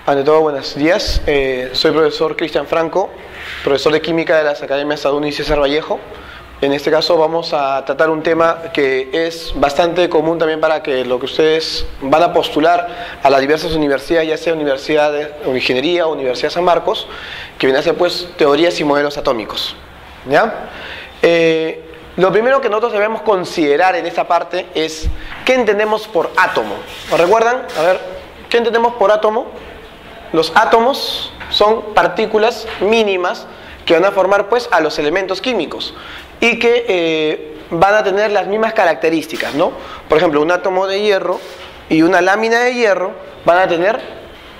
Ante todo, buenos días. Soy profesor Cristian Franco, profesor de Química de las Academias Saduni y César Vallejo. En este caso vamos a tratar un tema que es bastante común también para que lo que ustedes van a postular a las diversas universidades, ya sea Universidad de Ingeniería o Universidad San Marcos, que viene a ser pues teorías y modelos atómicos. ¿Ya? Lo primero que nosotros debemos considerar en esta parte es ¿qué entendemos por átomo? ¿Lo recuerdan? A ver, ¿qué entendemos por átomo? Los átomos son partículas mínimas que van a formar pues a los elementos químicos y que van a tener las mismas características, ¿no? Por ejemplo, un átomo de hierro y una lámina de hierro van a tener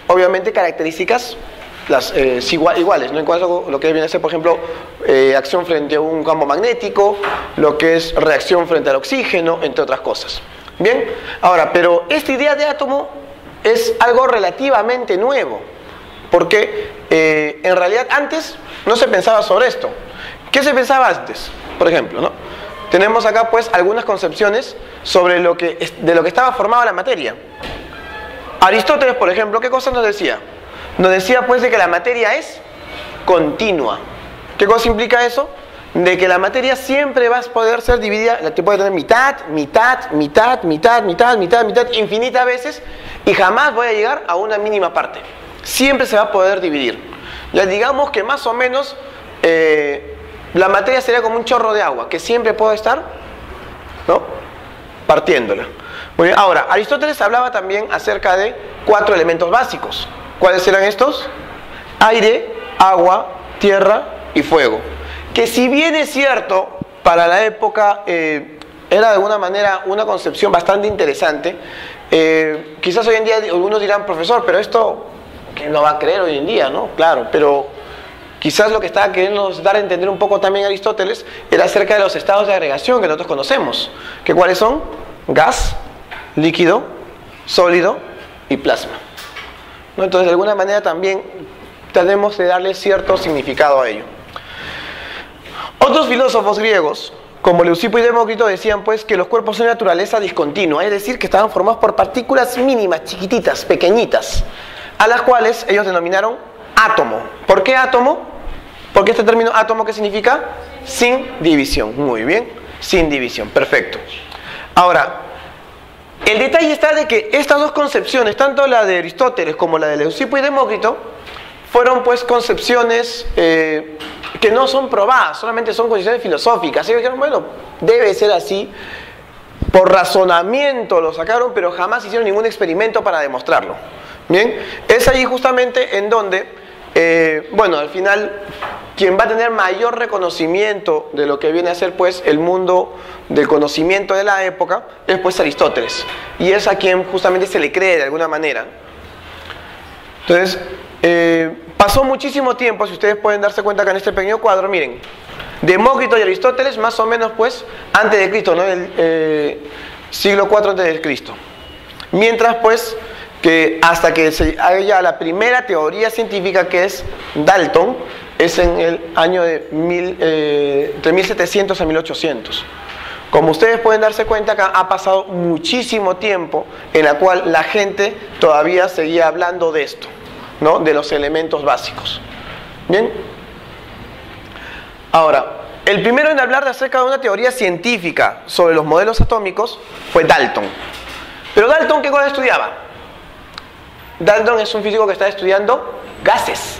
obviamente características iguales, ¿no? En cuanto a lo que viene a ser, por ejemplo, acción frente a un campo magnético, lo que es reacción frente al oxígeno, entre otras cosas. Bien, ahora, pero esta idea de átomo es algo relativamente nuevo, porque en realidad antes no se pensaba sobre esto. ¿Qué se pensaba antes? Por ejemplo, ¿no? Tenemos acá pues algunas concepciones sobre de lo que estaba formada la materia. Aristóteles, por ejemplo, ¿qué cosa nos decía? Nos decía pues de que la materia es continua. ¿Qué cosa implica eso? De que la materia siempre va a poder ser dividida, la puede tener mitad, infinitas veces, y jamás voy a llegar a una mínima parte. Siempre se va a poder dividir. Ya digamos que más o menos la materia sería como un chorro de agua, que siempre puede estar, ¿no?, partiéndola. Muy bien. Ahora, Aristóteles hablaba también acerca de 4 elementos básicos. ¿Cuáles eran estos? Aire, agua, tierra y fuego. Que si bien es cierto, para la época era de alguna manera una concepción bastante interesante, quizás hoy en día algunos dirán, profesor, pero esto, ¿quién lo va a creer hoy en día, no? Claro, pero quizás lo que estaba queriendo dar a entender un poco también Aristóteles era acerca de los estados de agregación que nosotros conocemos. ¿Que cuáles son? Gas, líquido, sólido y plasma, ¿no? Entonces, de alguna manera también tenemos de darle cierto significado a ello. Otros filósofos griegos, como Leucipo y Demócrito, decían pues que los cuerpos son de naturaleza discontinua, es decir, que estaban formados por partículas mínimas, chiquititas, pequeñitas, a las cuales ellos denominaron átomo. ¿Por qué átomo? Porque este término átomo, ¿qué significa? Sin división. Muy bien, sin división, perfecto. Ahora, el detalle está de que estas dos concepciones, tanto la de Aristóteles como la de Leucipo y Demócrito, fueron pues concepciones que no son probadas, solamente son concepciones filosóficas. Ellos dijeron, bueno, debe ser así, por razonamiento lo sacaron, pero jamás hicieron ningún experimento para demostrarlo. Bien, es ahí justamente en donde, bueno, al final, quien va a tener mayor reconocimiento de lo que viene a ser pues el mundo del conocimiento de la época, es pues Aristóteles, y es a quien justamente se le cree de alguna manera. Entonces, pasó muchísimo tiempo, si ustedes pueden darse cuenta acá en este pequeño cuadro, miren, Demócrito y Aristóteles más o menos pues antes de Cristo, ¿no? El siglo IV antes de Cristo. Mientras pues que hasta que se haya la primera teoría científica, que es Dalton, es en el año de entre 1700 a 1800. Como ustedes pueden darse cuenta, acá ha pasado muchísimo tiempo en la cual la gente todavía seguía hablando de esto, ¿no?, de los elementos básicos. Bien. Ahora, el primero en hablar acerca de una teoría científica sobre los modelos atómicos fue Dalton. Pero Dalton, ¿qué cosa estudiaba? Dalton es un físico que está estudiando gases.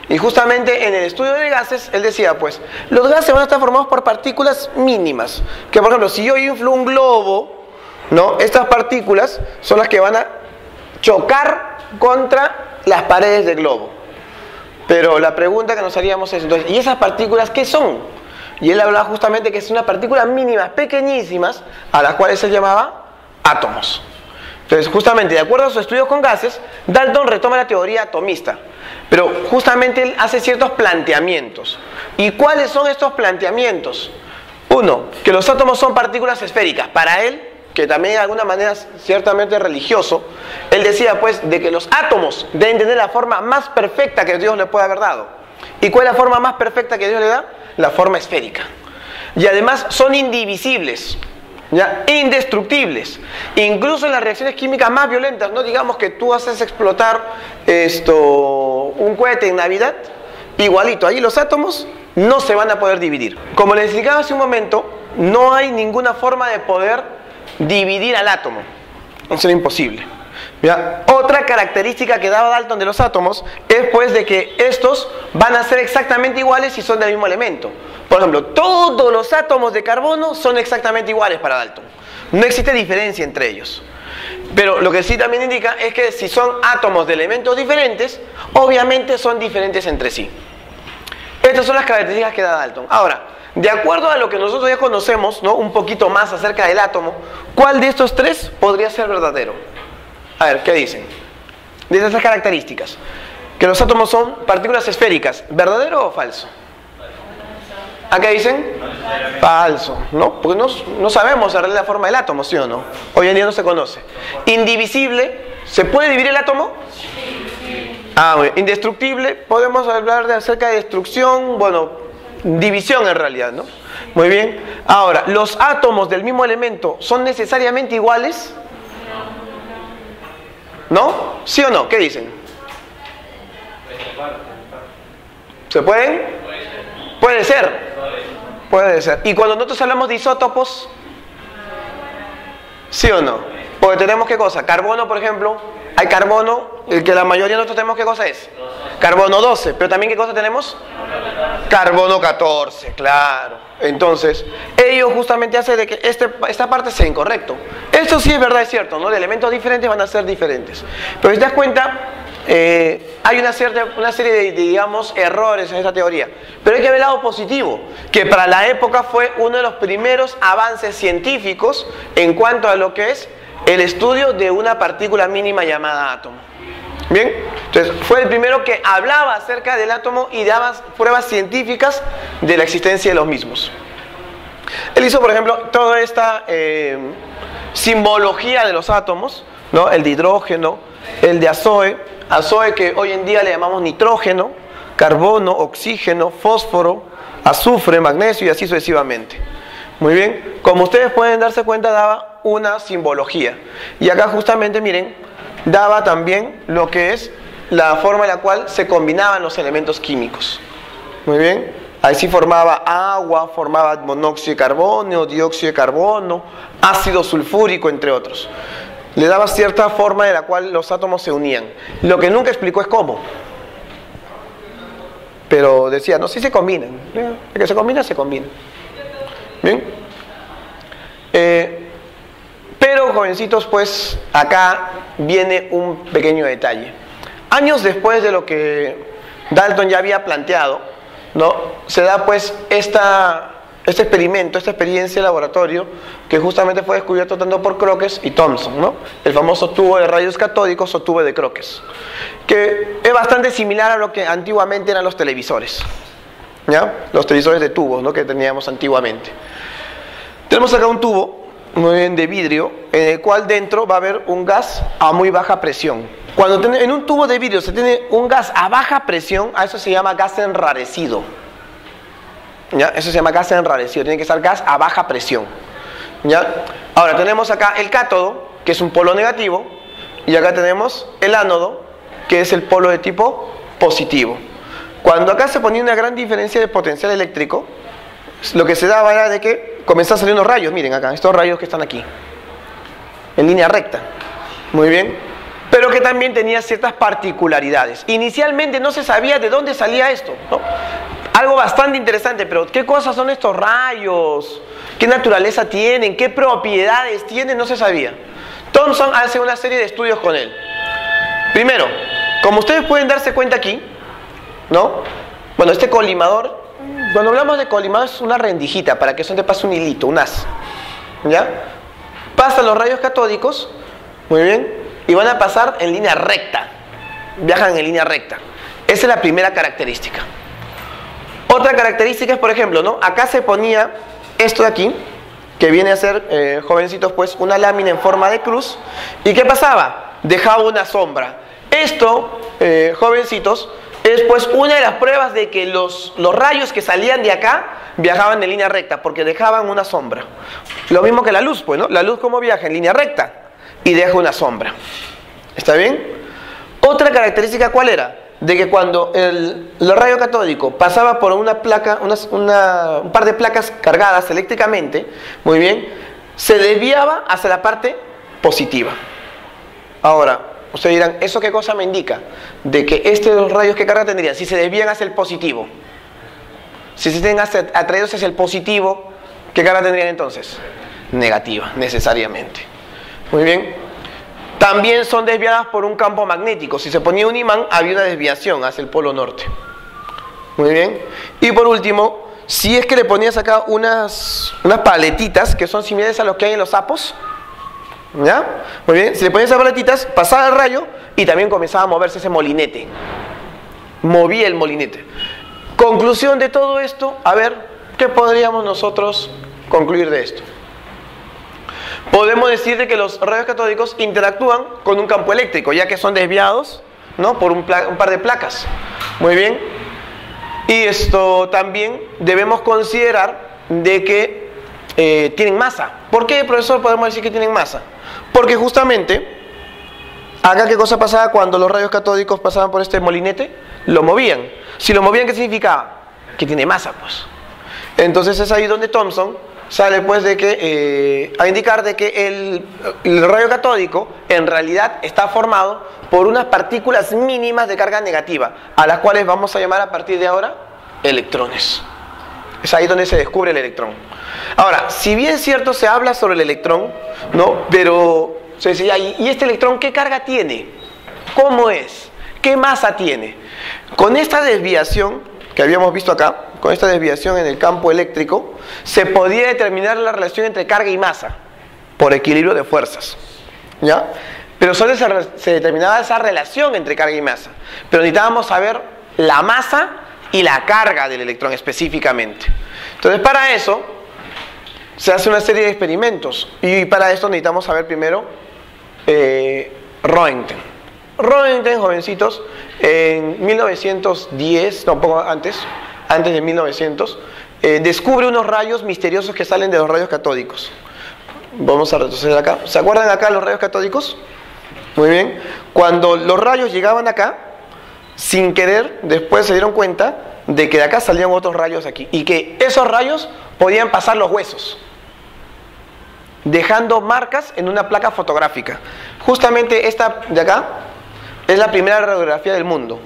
Y justamente en el estudio de gases, él decía, pues, los gases van a estar formados por partículas mínimas. Que, por ejemplo, si yo inflo un globo, ¿no?, estas partículas son las que van a chocar contra las paredes del globo. Pero la pregunta que nos haríamos es, entonces, ¿y esas partículas qué son? Y él hablaba justamente que son unas partículas mínimas, pequeñísimas, a las cuales él llamaba átomos. Entonces, justamente, de acuerdo a sus estudios con gases, Dalton retoma la teoría atomista. Pero justamente él hace ciertos planteamientos. ¿Y cuáles son estos planteamientos? Uno, que los átomos son partículas esféricas. Para él, que también de alguna manera ciertamente religioso, él decía pues de que los átomos deben tener la forma más perfecta que Dios le puede haber dado. ¿Y cuál es la forma más perfecta que Dios le da? La forma esférica. Y además son indivisibles. ¿ya? Indestructibles. Incluso en las reacciones químicas más violentas, no digamos que tú haces explotar un cohete en Navidad, igualito, ahí los átomos no se van a poder dividir. Como les explicaba hace un momento, no hay ninguna forma de poder dividir al átomo. Eso es imposible. ¿Ya? Otra característica que daba Dalton de los átomos es pues de que estos van a ser exactamente iguales si son del mismo elemento. Por ejemplo, todos los átomos de carbono son exactamente iguales para Dalton. No existe diferencia entre ellos. Pero lo que sí también indica es que si son átomos de elementos diferentes, obviamente son diferentes entre sí. Estas son las características que da Dalton. Ahora, de acuerdo a lo que nosotros ya conocemos, ¿no?, un poquito más acerca del átomo, ¿cuál de estos tres podría ser verdadero? A ver, ¿qué dicen? De esas características. Que los átomos son partículas esféricas. ¿Verdadero o falso? ¿A qué dicen? Falso, ¿no? Porque no sabemos la forma del átomo, ¿sí o no? Hoy en día no se conoce. Indivisible. ¿Se puede dividir el átomo? Muy bien. Indestructible. Podemos hablar acerca de destrucción, bueno, división en realidad, ¿no? Muy bien. Ahora, ¿los átomos del mismo elemento son necesariamente iguales? ¿No? ¿Sí o no? ¿Qué dicen? ¿Se pueden? Puede ser. Puede ser. ¿Y cuando nosotros hablamos de isótopos? ¿Sí o no? Porque tenemos ¿qué cosa? Carbono, por ejemplo. Hay carbono, el que la mayoría de nosotros tenemos, ¿qué cosa es? Carbono 12. Pero también ¿qué cosa tenemos? Carbono 14, claro. Entonces, ello justamente hace de que esta parte sea incorrecto. Esto sí es verdad, es cierto, ¿no? De elementos diferentes van a ser diferentes. Pero si te das cuenta, hay una serie de, digamos, errores en esta teoría. Pero hay que ver el lado positivo, que para la época fue uno de los primeros avances científicos en cuanto a lo que es el estudio de una partícula mínima llamada átomo. Bien, entonces fue el primero que hablaba acerca del átomo y daba pruebas científicas de la existencia de los mismos. Él hizo, por ejemplo, toda esta simbología de los átomos, ¿no? El de hidrógeno, el de azoe que hoy en día le llamamos nitrógeno, carbono, oxígeno, fósforo, azufre, magnesio y así sucesivamente. Muy bien, como ustedes pueden darse cuenta, daba una simbología. Y acá justamente, miren, daba también lo que es la forma en la cual se combinaban los elementos químicos. Muy bien, ahí sí formaba agua, formaba monóxido de carbono, dióxido de carbono, ácido sulfúrico, entre otros. Le daba cierta forma de la cual los átomos se unían. Lo que nunca explicó es cómo. Pero decía, no, sí se combinan. El que se combina, se combina. Bien. Pero, jovencitos, pues acá viene un pequeño detalle. Años después de lo que Dalton ya había planteado, ¿no?, se da pues este experimento, esta experiencia de laboratorio, que justamente fue descubierto tanto por Crookes y Thomson, ¿no? El famoso tubo de rayos catódicos o tubo de Crookes, que es bastante similar a lo que antiguamente eran los televisores, ¿ya? Los televisores de tubos, ¿no?, que teníamos antiguamente. Tenemos acá un tubo muy bien de vidrio, en el cual dentro va a haber un gas a muy baja presión. Cuando en un tubo de vidrio se tiene un gas a baja presión, a eso se llama gas enrarecido. ¿Ya? Eso se llama gas enrarecido, tiene que ser gas a baja presión. ¿Ya? Ahora tenemos acá el cátodo, que es un polo negativo, y acá tenemos el ánodo, que es el polo de tipo positivo. Cuando acá se ponía una gran diferencia de potencial eléctrico, lo que se daba era de que comenzaban a salir unos rayos, miren acá, estos rayos que están aquí, en línea recta, muy bien, pero que también tenía ciertas particularidades. Inicialmente no se sabía de dónde salía esto, ¿no? Algo bastante interesante, pero ¿qué cosas son estos rayos? ¿Qué naturaleza tienen? ¿Qué propiedades tienen? No se sabía. Thomson hace una serie de estudios con él. Primero, como ustedes pueden darse cuenta aquí, ¿no? Bueno, este colimador, cuando hablamos de colimador es una rendijita para que eso te pase un hilito, un haz, ¿ya? Pasan los rayos catódicos, muy bien, y van a pasar en línea recta, viajan en línea recta. Esa es la primera característica. Otra característica es, por ejemplo, ¿no?, acá se ponía esto de aquí, que viene a ser, jovencitos, pues una lámina en forma de cruz. ¿Y qué pasaba? Dejaba una sombra. Esto, jovencitos, es pues una de las pruebas de que los rayos que salían de acá viajaban en línea recta, porque dejaban una sombra. Lo mismo que la luz, pues, ¿no? La luz, ¿cómo viaja? En línea recta y deja una sombra. ¿Está bien? Otra característica, ¿cuál era? De que cuando el rayo catódico pasaba por una placa, un par de placas cargadas eléctricamente, muy bien, se desviaba hacia la parte positiva. Ahora, ustedes dirán, ¿eso qué cosa me indica? De que estos rayos, ¿qué carga tendrían? Si se desvían hacia el positivo. Si se estén atraídos hacia el positivo, ¿qué carga tendrían entonces? Negativa, necesariamente. Muy bien. También son desviadas por un campo magnético. Si se ponía un imán, había una desviación hacia el polo norte. Muy bien. Y por último, si es que le ponías acá unas paletitas que son similares a los que hay en los sapos, ¿ya? Muy bien. Si le ponías esas paletitas, pasaba el rayo y también comenzaba a moverse ese molinete. Movía el molinete. Conclusión de todo esto, a ver, ¿qué podríamos nosotros concluir de esto? Podemos decir de que los rayos catódicos interactúan con un campo eléctrico, ya que son desviados, ¿no?, por un par de placas. Muy bien. Y esto también debemos considerar de que tienen masa. ¿Por qué, profesor, podemos decir que tienen masa? Porque justamente, acá ¿qué cosa pasaba cuando los rayos catódicos pasaban por este molinete? Lo movían. Si lo movían, ¿qué significaba? Que tiene masa, pues. Entonces es ahí donde Thomson sale pues de que a indicar de que el rayo catódico en realidad está formado por unas partículas mínimas de carga negativa, a las cuales vamos a llamar a partir de ahora electrones. Es ahí donde se descubre el electrón. Ahora, si bien es cierto, se habla sobre el electrón, ¿no? Pero se decía, ¿y este electrón qué carga tiene? ¿Cómo es? ¿Qué masa tiene? Con esta desviación que habíamos visto acá, con esta desviación en el campo eléctrico, se podía determinar la relación entre carga y masa por equilibrio de fuerzas, ¿ya? Pero solo se determinaba esa relación entre carga y masa, pero necesitábamos saber la masa y la carga del electrón específicamente. Entonces, para eso se hace una serie de experimentos, y para esto necesitamos saber primero Roentgen. Roentgen, jovencitos, en 1910, no, un poco antes de 1900, descubre unos rayos misteriosos que salen de los rayos catódicos. Vamos a retroceder acá. ¿Se acuerdan acá los rayos catódicos? Muy bien. Cuando los rayos llegaban acá, sin querer, después se dieron cuenta de que de acá salían otros rayos aquí, y que esos rayos podían pasar los huesos, dejando marcas en una placa fotográfica. Justamente esta de acá es la primera radiografía del mundo.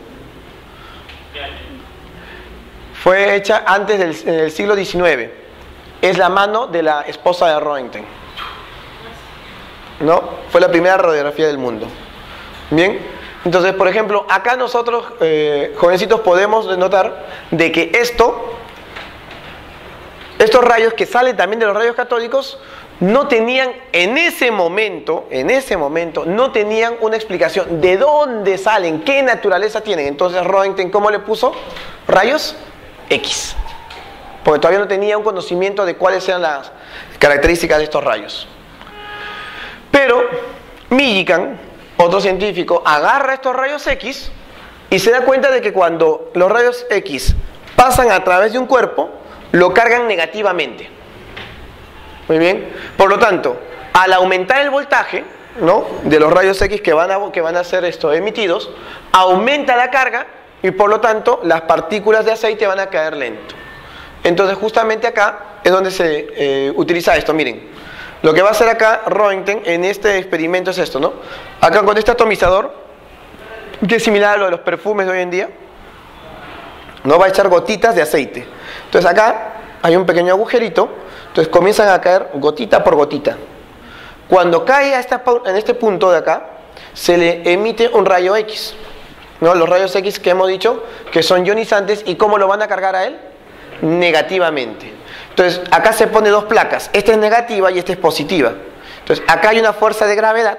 Fue hecha antes del siglo XIX. Es la mano de la esposa de Roentgen. ¿No? Fue la primera radiografía del mundo. Bien. Entonces, por ejemplo, acá nosotros, jovencitos, podemos notar de que estos rayos que salen también de los rayos catódicos no tenían en ese momento, no tenían una explicación de dónde salen, qué naturaleza tienen. Entonces Roentgen, ¿cómo le puso? Rayos X, porque todavía no tenía un conocimiento de cuáles eran las características de estos rayos. Pero Millikan, otro científico, agarra estos rayos X y se da cuenta de que cuando los rayos X pasan a través de un cuerpo, lo cargan negativamente. Muy bien. Por lo tanto, al aumentar el voltaje, ¿no?, de los rayos X que van a ser emitidos, aumenta la carga y por lo tanto las partículas de aceite van a caer lento. Entonces justamente acá es donde se utiliza esto. Miren, lo que va a hacer acá Roentgen en este experimento es esto, ¿no? Acá con este atomizador, que es similar a lo de los perfumes de hoy en día, ¿no?, va a echar gotitas de aceite. Entonces acá hay un pequeño agujerito, entonces comienzan a caer gotita por gotita. Cuando cae en este punto de acá, se le emite un rayo X, ¿no? Los rayos X que hemos dicho que son ionizantes, ¿y cómo lo van a cargar a él? Negativamente. Entonces acá se pone dos placas, esta es negativa y esta es positiva. Entonces acá hay una fuerza de gravedad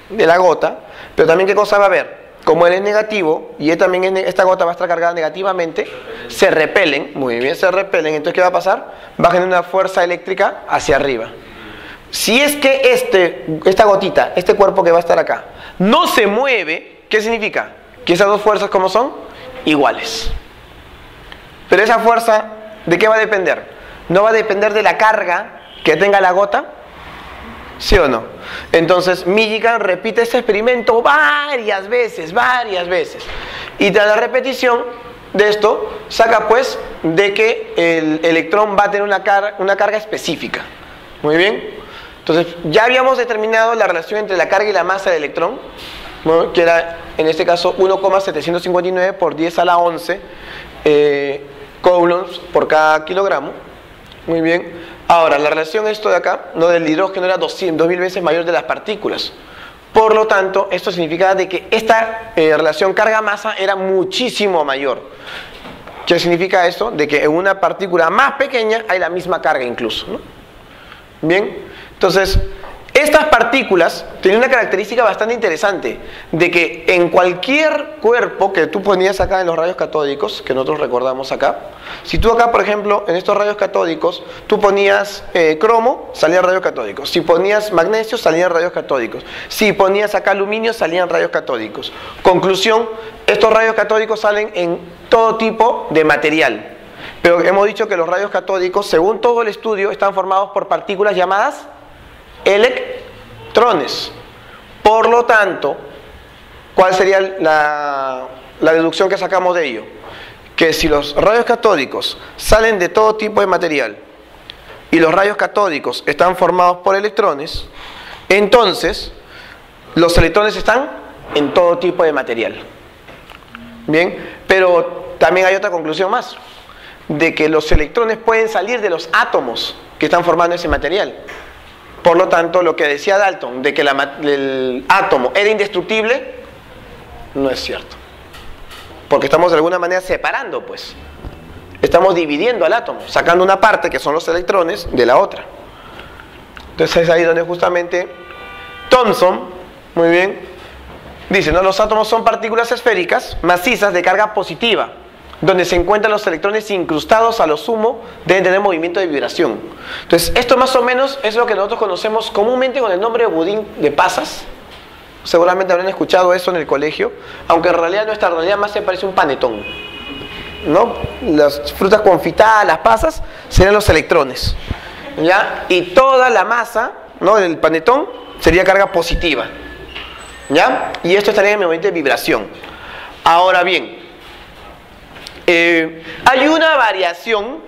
de la gota, pero también ¿qué cosa va a haber? Como él es negativo y él también esta gota va a estar cargada negativamente, se repelen, muy bien, se repelen. Entonces ¿qué va a pasar? Va a generar una fuerza eléctrica hacia arriba. Si es que esta gotita, este cuerpo que va a estar acá, no se mueve, ¿qué significa? Que esas dos fuerzas, ¿cómo son? iguales. Pero esa fuerza, ¿de qué va a depender? ¿No va a depender de la carga que tenga la gota? ¿Sí o no? Entonces Millikan repite este experimento varias veces. Y tras la repetición de esto, saca pues de que el electrón va a tener una carga específica. Muy bien. Entonces ya habíamos determinado la relación entre la carga y la masa del electrón, ¿no? Que era en este caso 1,759 por 10 a la 11 coulombs por cada kilogramo. Muy bien. Ahora, la relación esto de acá, no, del hidrógeno, era 2000 veces mayor de las partículas. Por lo tanto, esto significa de que esta relación carga-masa era muchísimo mayor. ¿Qué significa esto? De que en una partícula más pequeña hay la misma carga incluso, ¿no? Bien, entonces, estas partículas tienen una característica bastante interesante, de que en cualquier cuerpo que tú ponías acá en los rayos catódicos, que nosotros recordamos acá, si tú acá, por ejemplo, en estos rayos catódicos, tú ponías cromo, salían rayos catódicos. Si ponías magnesio, salían rayos catódicos. Si ponías acá aluminio, salían rayos catódicos. Conclusión, estos rayos catódicos salen en todo tipo de material. Pero hemos dicho que los rayos catódicos, según todo el estudio, están formados por partículas llamadas electrones. Por lo tanto, ¿cuál sería la deducción que sacamos de ello? Que si los rayos catódicos salen de todo tipo de material y los rayos catódicos están formados por electrones, entonces los electrones están en todo tipo de material. Bien, pero también hay otra conclusión más, de que los electrones pueden salir de los átomos que están formando ese material. Por lo tanto, lo que decía Dalton, de que el átomo era indestructible, no es cierto. Porque estamos de alguna manera separando, pues. Estamos dividiendo al átomo, sacando una parte, que son los electrones, de la otra. Entonces es ahí donde justamente Thomson, muy bien, dice, ¿no? Los átomos son partículas esféricas, macizas, de carga positiva, donde se encuentran los electrones incrustados, a lo sumo deben tener movimiento de vibración. Entonces esto más o menos es lo que nosotros conocemos comúnmente con el nombre de budín de pasas. Seguramente habrán escuchado eso en el colegio, aunque en realidad nuestra realidad más se parece a un panetón, ¿no? Las frutas confitadas, las pasas, serían los electrones, ¿ya? Y toda la masa, ¿no?, del panetón sería carga positiva, ¿ya? Y esto estaría en el movimiento de vibración. Ahora bien, hay una variación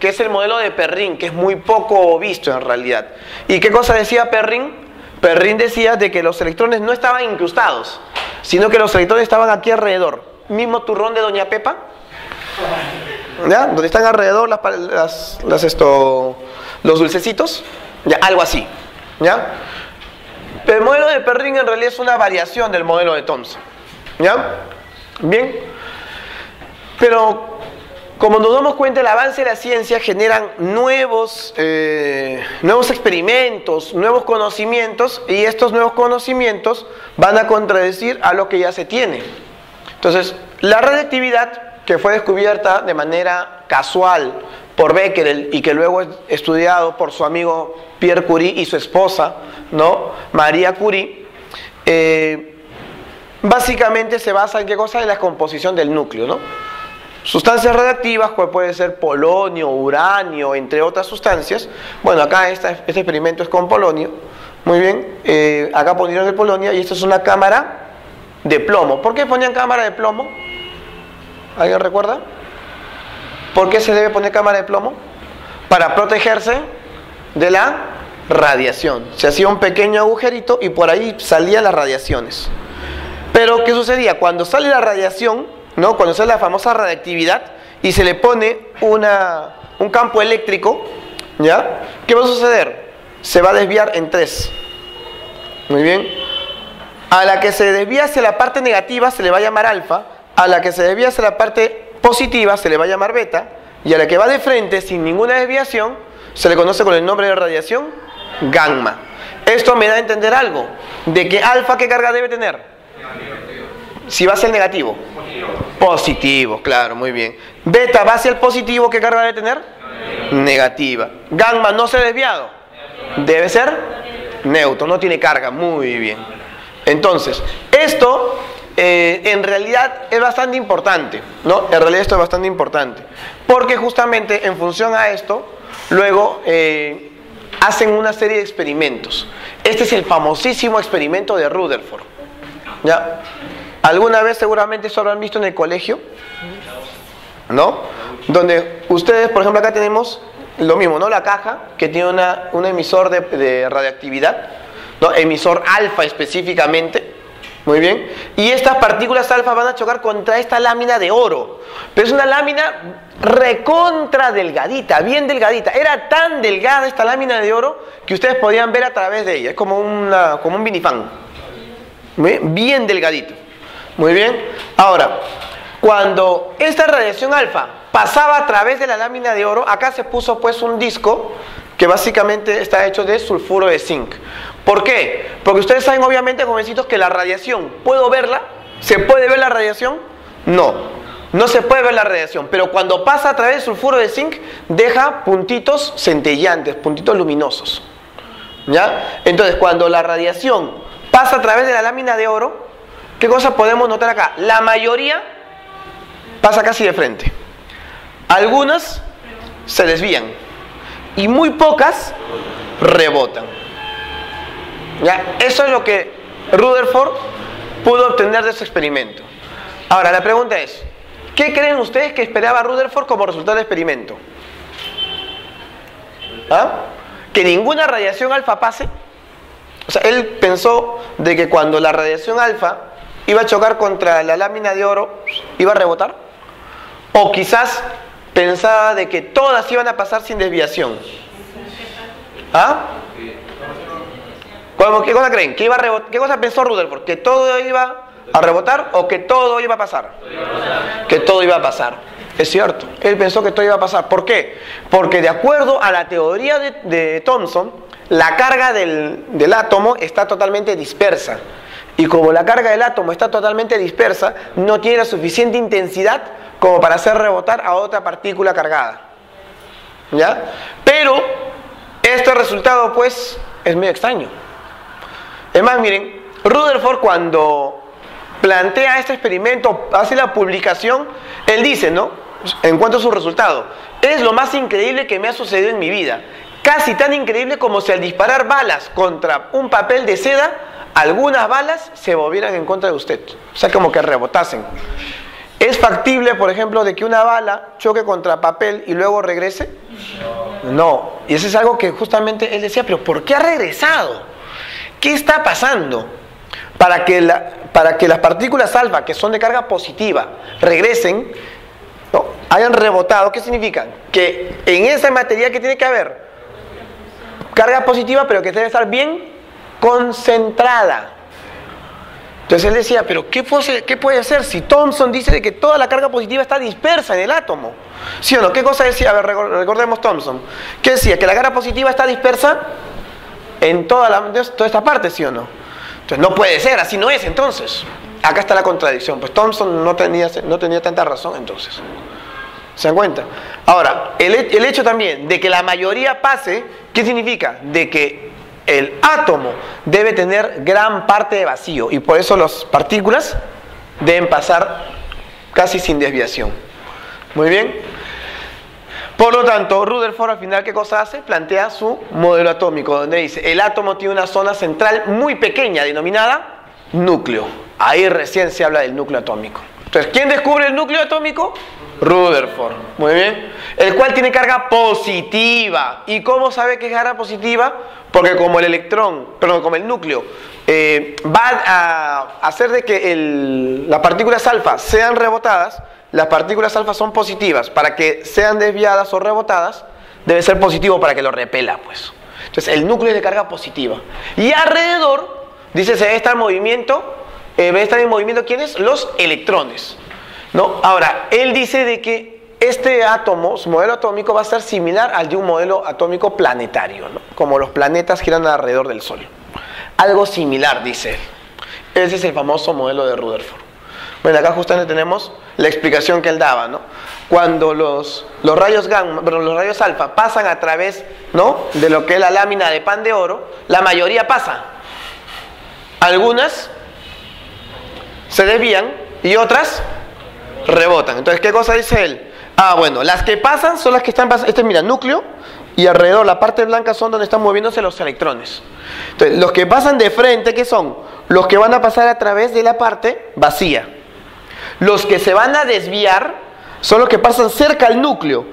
que es el modelo de Perrin, que es muy poco visto en realidad. ¿Y qué cosa decía Perrin? Perrin decía de que los electrones no estaban incrustados, sino que los electrones estaban aquí alrededor. Mismo turrón de Doña Pepa, ¿ya? Donde están alrededor los dulcecitos, ¿ya? Algo así, ¿ya? Pero el modelo de Perrin en realidad es una variación del modelo de Thomson, ¿ya? Bien. Pero como nos damos cuenta, el avance de la ciencia generan nuevos experimentos, nuevos conocimientos, y estos nuevos conocimientos van a contradecir a lo que ya se tiene. Entonces, la radiactividad, que fue descubierta de manera casual por Becquerel y que luego es estudiado por su amigo Pierre Curie y su esposa, ¿no?, María Curie, básicamente se basa en qué cosa, en la composición del núcleo, ¿no? Sustancias radiactivas, pues puede ser polonio, uranio, entre otras sustancias. Bueno, acá este experimento es con polonio. Muy bien, acá ponieron el polonio y esta es una cámara de plomo. ¿Por qué ponían cámara de plomo? ¿Alguien recuerda? ¿Por qué se debe poner cámara de plomo? Para protegerse de la radiación. Se hacía un pequeño agujerito y por ahí salían las radiaciones. Pero, ¿qué sucedía? Cuando sale la radiación, ¿no?, cuando sale la famosa radiactividad y se le pone un campo eléctrico, ¿ya?, ¿qué va a suceder? Se va a desviar en tres. Muy bien. A la que se desvía hacia la parte negativa se le va a llamar alfa, a la que se desvía hacia la parte positiva se le va a llamar beta, y a la que va de frente sin ninguna desviación se le conoce con el nombre de radiación gamma. Esto me da a entender algo, de que alfa, ¿qué carga debe tener? Si va hacia el negativo. Positivo, claro, muy bien. Beta va hacia el positivo, ¿qué carga debe tener? Negativa. Gamma, no se ha desviado. Debe ser neutro, no tiene carga, muy bien. Entonces, esto en realidad es bastante importante, ¿no? En realidad esto es bastante importante, porque justamente en función a esto, luego hacen una serie de experimentos. Este es el famosísimo experimento de Rutherford, ¿ya? ¿Alguna vez seguramente esto lo han visto en el colegio? ¿No? Donde ustedes, por ejemplo, acá tenemos lo mismo, ¿no? La caja que tiene un emisor de radiactividad, ¿no? Emisor alfa específicamente. Muy bien. Y estas partículas alfa van a chocar contra esta lámina de oro. Pero es una lámina recontra delgadita, bien delgadita. Era tan delgada esta lámina de oro que ustedes podían ver a través de ella. Es como un minifan. Muy bien, bien delgadito. Muy bien. Ahora, cuando esta radiación alfa pasaba a través de la lámina de oro, acá se puso pues un disco que básicamente está hecho de sulfuro de zinc. ¿Por qué? Porque ustedes saben obviamente, jovencitos, que la radiación, ¿puedo verla? ¿Se puede ver la radiación? No, no se puede ver la radiación, pero cuando pasa a través del sulfuro de zinc, deja puntitos centellantes, puntitos luminosos, ¿ya? Entonces, cuando la radiación pasa a través de la lámina de oro, ¿qué cosa podemos notar acá? La mayoría pasa casi de frente. Algunas se desvían y muy pocas rebotan. ¿Ya? Eso es lo que Rutherford pudo obtener de ese experimento. Ahora, la pregunta es, ¿qué creen ustedes que esperaba Rutherford como resultado del experimento? ¿Ah? ¿Que ninguna radiación alfa pase? O sea, él pensó de que cuando la radiación alfa iba a chocar contra la lámina de oro, iba a rebotar. O quizás pensaba de que todas iban a pasar sin desviación. ¿Ah? ¿Qué cosa creen? ¿Qué cosa pensó Rutherford? ¿Que todo iba a rebotar o que todo iba a pasar? Que todo iba a pasar. Es cierto, él pensó que todo iba a pasar. ¿Por qué? Porque de acuerdo a la teoría de Thomson, la carga del átomo está totalmente dispersa. Y como la carga del átomo está totalmente dispersa, no tiene la suficiente intensidad como para hacer rebotar a otra partícula cargada. ¿Ya? Pero este resultado pues es medio extraño. Es más, miren, Rutherford cuando plantea este experimento, hace la publicación, él dice, ¿no? En cuanto a su resultado, es lo más increíble que me ha sucedido en mi vida. Casi tan increíble como si al disparar balas contra un papel de seda, algunas balas se volvieran en contra de usted. O sea, como que rebotasen. ¿Es factible, por ejemplo, de que una bala choque contra papel y luego regrese? No. Y eso es algo que justamente él decía, pero ¿por qué ha regresado? ¿Qué está pasando? Para que las partículas alfa, que son de carga positiva, regresen, ¿no? Hayan rebotado. ¿Qué significa? Que en esa material que tiene que haber carga positiva, pero que debe estar bien concentrada. Entonces él decía, pero ¿qué puede hacer si Thomson dice de que toda la carga positiva está dispersa en el átomo? ¿Sí o no? ¿Qué cosa decía? A ver, recordemos Thomson. ¿Qué decía? ¿Que la carga positiva está dispersa en toda esta parte, sí o no? Entonces no puede ser, así no es entonces. Acá está la contradicción. Pues Thomson no tenía tanta razón entonces. ¿Se dan cuenta? Ahora, el hecho también de que la mayoría pase, ¿qué significa? De que el átomo debe tener gran parte de vacío y por eso las partículas deben pasar casi sin desviación. Muy bien. Por lo tanto, Rutherford al final, ¿qué cosa hace? Plantea su modelo atómico, donde dice, el átomo tiene una zona central muy pequeña, denominada núcleo. Ahí recién se habla del núcleo atómico. Entonces, ¿quién descubre el núcleo atómico? Rutherford. Muy bien. El cual tiene carga positiva. ¿Y cómo sabe que es carga positiva? Porque como como el núcleo va a hacer de que las partículas alfa sean rebotadas, las partículas alfa son positivas. Para que sean desviadas o rebotadas, debe ser positivo para que lo repela, pues. Entonces, el núcleo es de carga positiva. Y alrededor, dice, se debe estar en movimiento. ¿Quiénes? Los electrones. ¿No? Ahora, él dice de que este átomo, su modelo atómico, va a ser similar al de un modelo atómico planetario, ¿no? Como los planetas giran alrededor del Sol. Algo similar, dice él. Ese es el famoso modelo de Rutherford. Bueno, acá justamente tenemos la explicación que él daba, ¿no? Cuando los rayos alfa pasan a través, ¿no?, de lo que es la lámina de pan de oro, la mayoría pasa. Algunas se desvían y otras rebotan. Entonces, ¿qué cosa dice él? Ah, bueno, las que pasan son las que están pasando. Este, mira, núcleo, y alrededor, la parte blanca son donde están moviéndose los electrones. Entonces, los que pasan de frente, ¿qué son? Los que van a pasar a través de la parte vacía. Los que se van a desviar son los que pasan cerca al núcleo,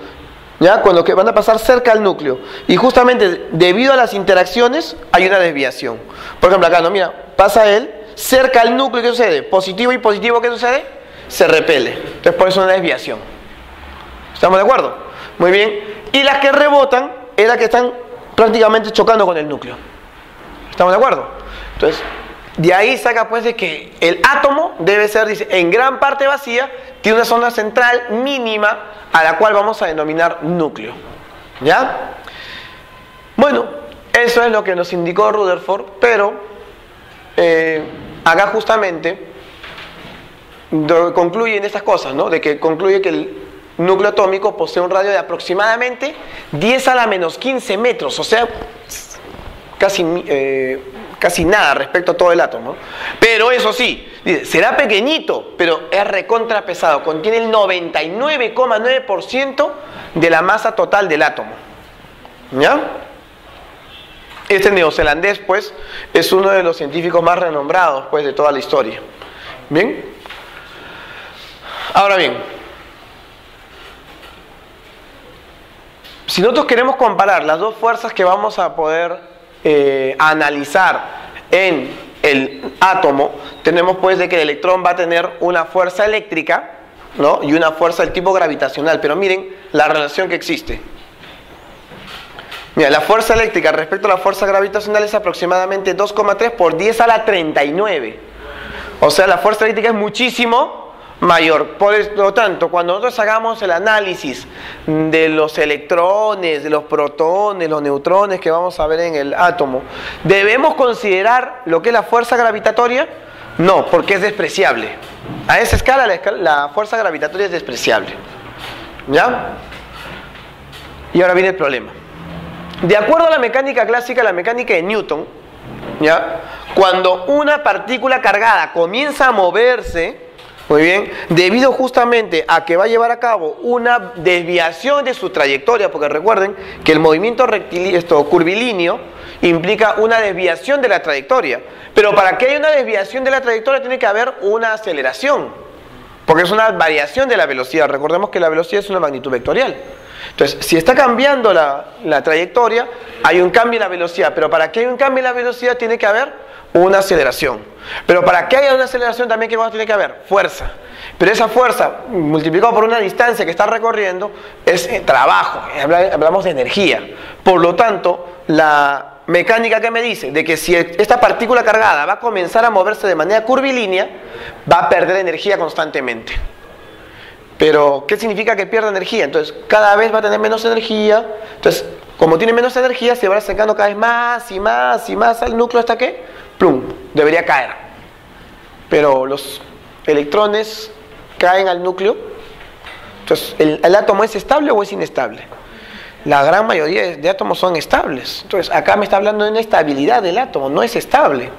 ¿ya? Cuando que van a pasar cerca al núcleo. Y justamente debido a las interacciones hay una desviación. Por ejemplo, acá, no, mira, pasa él cerca al núcleo, ¿qué sucede? Positivo y positivo, ¿qué sucede? Se repele. Entonces, por eso una desviación. ¿Estamos de acuerdo? Muy bien. Y las que rebotan es las que están prácticamente chocando con el núcleo. ¿Estamos de acuerdo? Entonces, de ahí saca pues de que el átomo debe ser, dice, en gran parte vacía, tiene una zona central mínima a la cual vamos a denominar núcleo. ¿Ya? Bueno, eso es lo que nos indicó Rutherford, pero acá justamente concluye en estas cosas, ¿no? De que concluye que el núcleo atómico posee un radio de aproximadamente 10 a la menos 15 metros, o sea, casi nada respecto a todo el átomo. Pero eso sí, dice, será pequeñito, pero es recontra pesado, contiene el 99,9% de la masa total del átomo. ¿Ya? Este neozelandés, pues, es uno de los científicos más renombrados, pues, de toda la historia. ¿Bien? Ahora bien, si nosotros queremos comparar las dos fuerzas que vamos a poder analizar en el átomo, tenemos pues de que el electrón va a tener una fuerza eléctrica, ¿no? Y una fuerza del tipo gravitacional. Pero miren la relación que existe. Mira, la fuerza eléctrica respecto a la fuerza gravitacional es aproximadamente 2,3 por 10 a la 39. O sea, la fuerza eléctrica es muchísimo mayor. Por lo tanto, cuando nosotros hagamos el análisis de los electrones, de los protones, los neutrones que vamos a ver en el átomo, ¿debemos considerar lo que es la fuerza gravitatoria? No, porque es despreciable. A esa escala, la fuerza gravitatoria es despreciable. ¿Ya? Y ahora viene el problema. De acuerdo a la mecánica clásica, la mecánica de Newton, ¿ya? Cuando una partícula cargada comienza a moverse, muy bien, debido justamente a que va a llevar a cabo una desviación de su trayectoria, porque recuerden que el movimiento curvilíneo implica una desviación de la trayectoria, pero para que haya una desviación de la trayectoria tiene que haber una aceleración, porque es una variación de la velocidad. Recordemos que la velocidad es una magnitud vectorial. Entonces, si está cambiando la trayectoria, hay un cambio en la velocidad, pero para que haya un cambio en la velocidad tiene que haber una aceleración. Pero para que haya una aceleración también tiene que haber fuerza. Pero esa fuerza multiplicada por una distancia que está recorriendo es trabajo, hablamos de energía. Por lo tanto, la mecánica que me dice de que si esta partícula cargada va a comenzar a moverse de manera curvilínea, va a perder energía constantemente. Pero, ¿qué significa que pierda energía? Entonces, cada vez va a tener menos energía. Entonces, como tiene menos energía, se va acercando cada vez más y más y más al núcleo hasta que, ¡plum!, debería caer. Pero los electrones caen al núcleo. Entonces, ¿el átomo es estable o es inestable? La gran mayoría de átomos son estables. Entonces, acá me está hablando de una estabilidad del átomo, no es estable.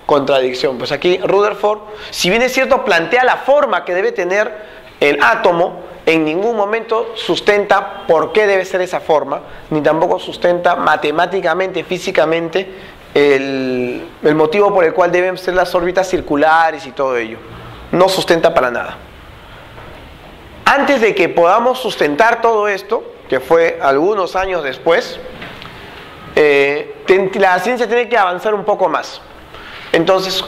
Contradicción. Pues aquí Rutherford, si bien es cierto, plantea la forma que debe tener el átomo, en ningún momento sustenta por qué debe ser esa forma, ni tampoco sustenta matemáticamente, físicamente, el motivo por el cual deben ser las órbitas circulares y todo ello. No sustenta para nada. Antes de que podamos sustentar todo esto, que fue algunos años después, la ciencia tiene que avanzar un poco más. Entonces,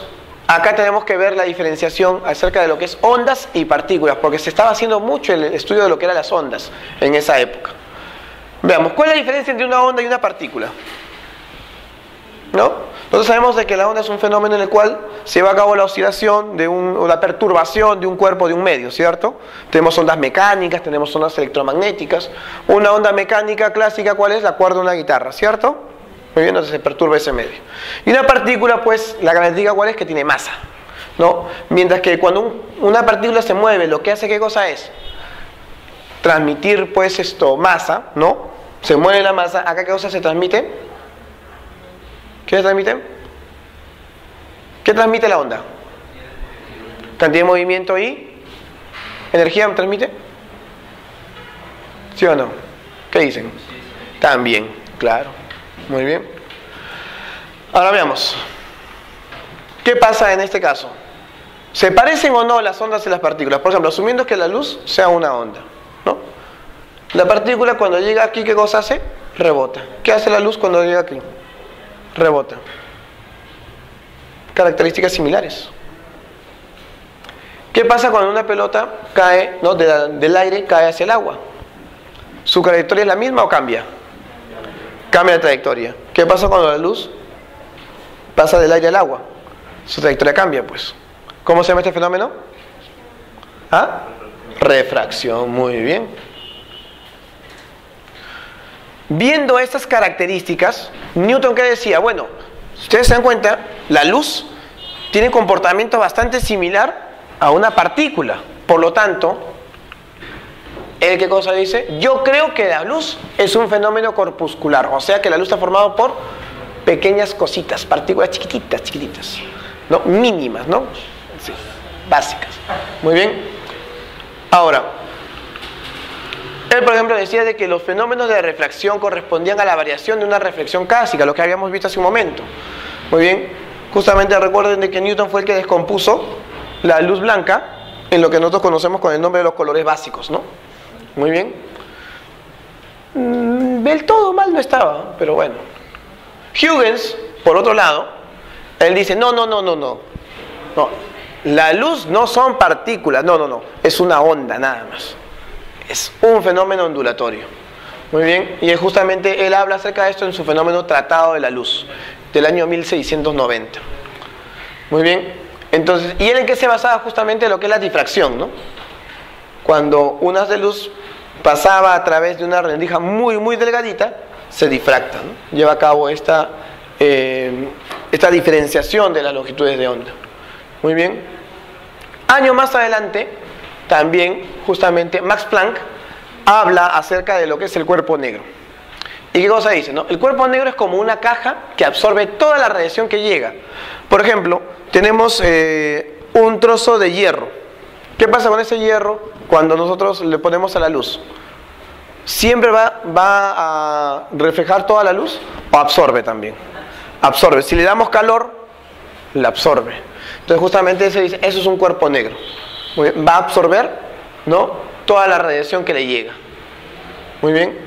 acá tenemos que ver la diferenciación acerca de lo que es ondas y partículas, porque se estaba haciendo mucho el estudio de lo que eran las ondas en esa época. Veamos, ¿cuál es la diferencia entre una onda y una partícula? ¿No? Nosotros sabemos de que la onda es un fenómeno en el cual se va a cabo la oscilación o la perturbación de un cuerpo, de un medio, ¿cierto? Tenemos ondas mecánicas, tenemos ondas electromagnéticas. Una onda mecánica clásica, ¿cuál es? La cuerda de una guitarra, ¿cierto? Muy bien, entonces se perturba ese medio. Y una partícula, pues, la característica cuál es, que tiene masa, ¿no? Mientras que cuando una partícula se mueve, lo que hace, ¿qué cosa es? Transmitir, pues, masa, ¿no? Se mueve la masa. ¿Acá qué cosa se transmite? ¿Qué se transmite? ¿Qué transmite la onda? Cantidad de movimiento y energía transmite. ¿Sí o no? ¿Qué dicen? También, claro. Muy bien. Ahora veamos. ¿Qué pasa en este caso? ¿Se parecen o no las ondas y las partículas? Por ejemplo, asumiendo que la luz sea una onda, ¿no? La partícula cuando llega aquí, ¿qué cosa hace? Rebota. ¿Qué hace la luz cuando llega aquí? Rebota. Características similares. ¿Qué pasa cuando una pelota cae, ¿no? del aire cae hacia el agua? ¿Su trayectoria es la misma o cambia? Cambia la trayectoria. ¿Qué pasa cuando la luz pasa del aire al agua? Su trayectoria cambia, pues. ¿Cómo se llama este fenómeno? ¿Ah? Refracción, muy bien. Viendo estas características, Newton, ¿qué decía? Bueno, si ustedes se dan cuenta, la luz tiene comportamiento bastante similar a una partícula. Por lo tanto, ¿él qué cosa dice? Yo creo que la luz es un fenómeno corpuscular, o sea que la luz está formada por pequeñas cositas, partículas chiquititas, chiquititas, ¿no? Mínimas, ¿no? Sí, básicas. Muy bien. Ahora, él, por ejemplo, decía de que los fenómenos de refracción correspondían a la variación de una reflexión clásica, lo que habíamos visto hace un momento. Muy bien. Justamente recuerden de que Newton fue el que descompuso la luz blanca en lo que nosotros conocemos con el nombre de los colores básicos, ¿no? Muy bien. Del todo mal no estaba, pero bueno. Huygens, por otro lado, él dice, no. La luz no son partículas, no. Es una onda nada más. Es un fenómeno ondulatorio. Muy bien. Y justamente él habla acerca de esto en su fenómeno Tratado de la Luz, del año 1690. Muy bien. Entonces, ¿y él en qué se basaba? Justamente en lo que es la difracción, ¿no? Cuando una haz de luz pasaba a través de una rendija muy delgadita, se difracta, ¿no? Lleva a cabo esta diferenciación de las longitudes de onda. Muy bien. Años más adelante, también justamente Max Planck habla acerca de lo que es el cuerpo negro. ¿Y qué cosa dice? ¿No? El cuerpo negro es como una caja que absorbe toda la radiación que llega. Por ejemplo, tenemos un trozo de hierro. ¿Qué pasa con ese hierro cuando nosotros le ponemos a la luz? ¿Siempre va a reflejar toda la luz o absorbe también? Absorbe. Si le damos calor, la absorbe. Entonces justamente se dice, eso es un cuerpo negro. Muy bien. Va a absorber, ¿no?, toda la radiación que le llega. Muy bien.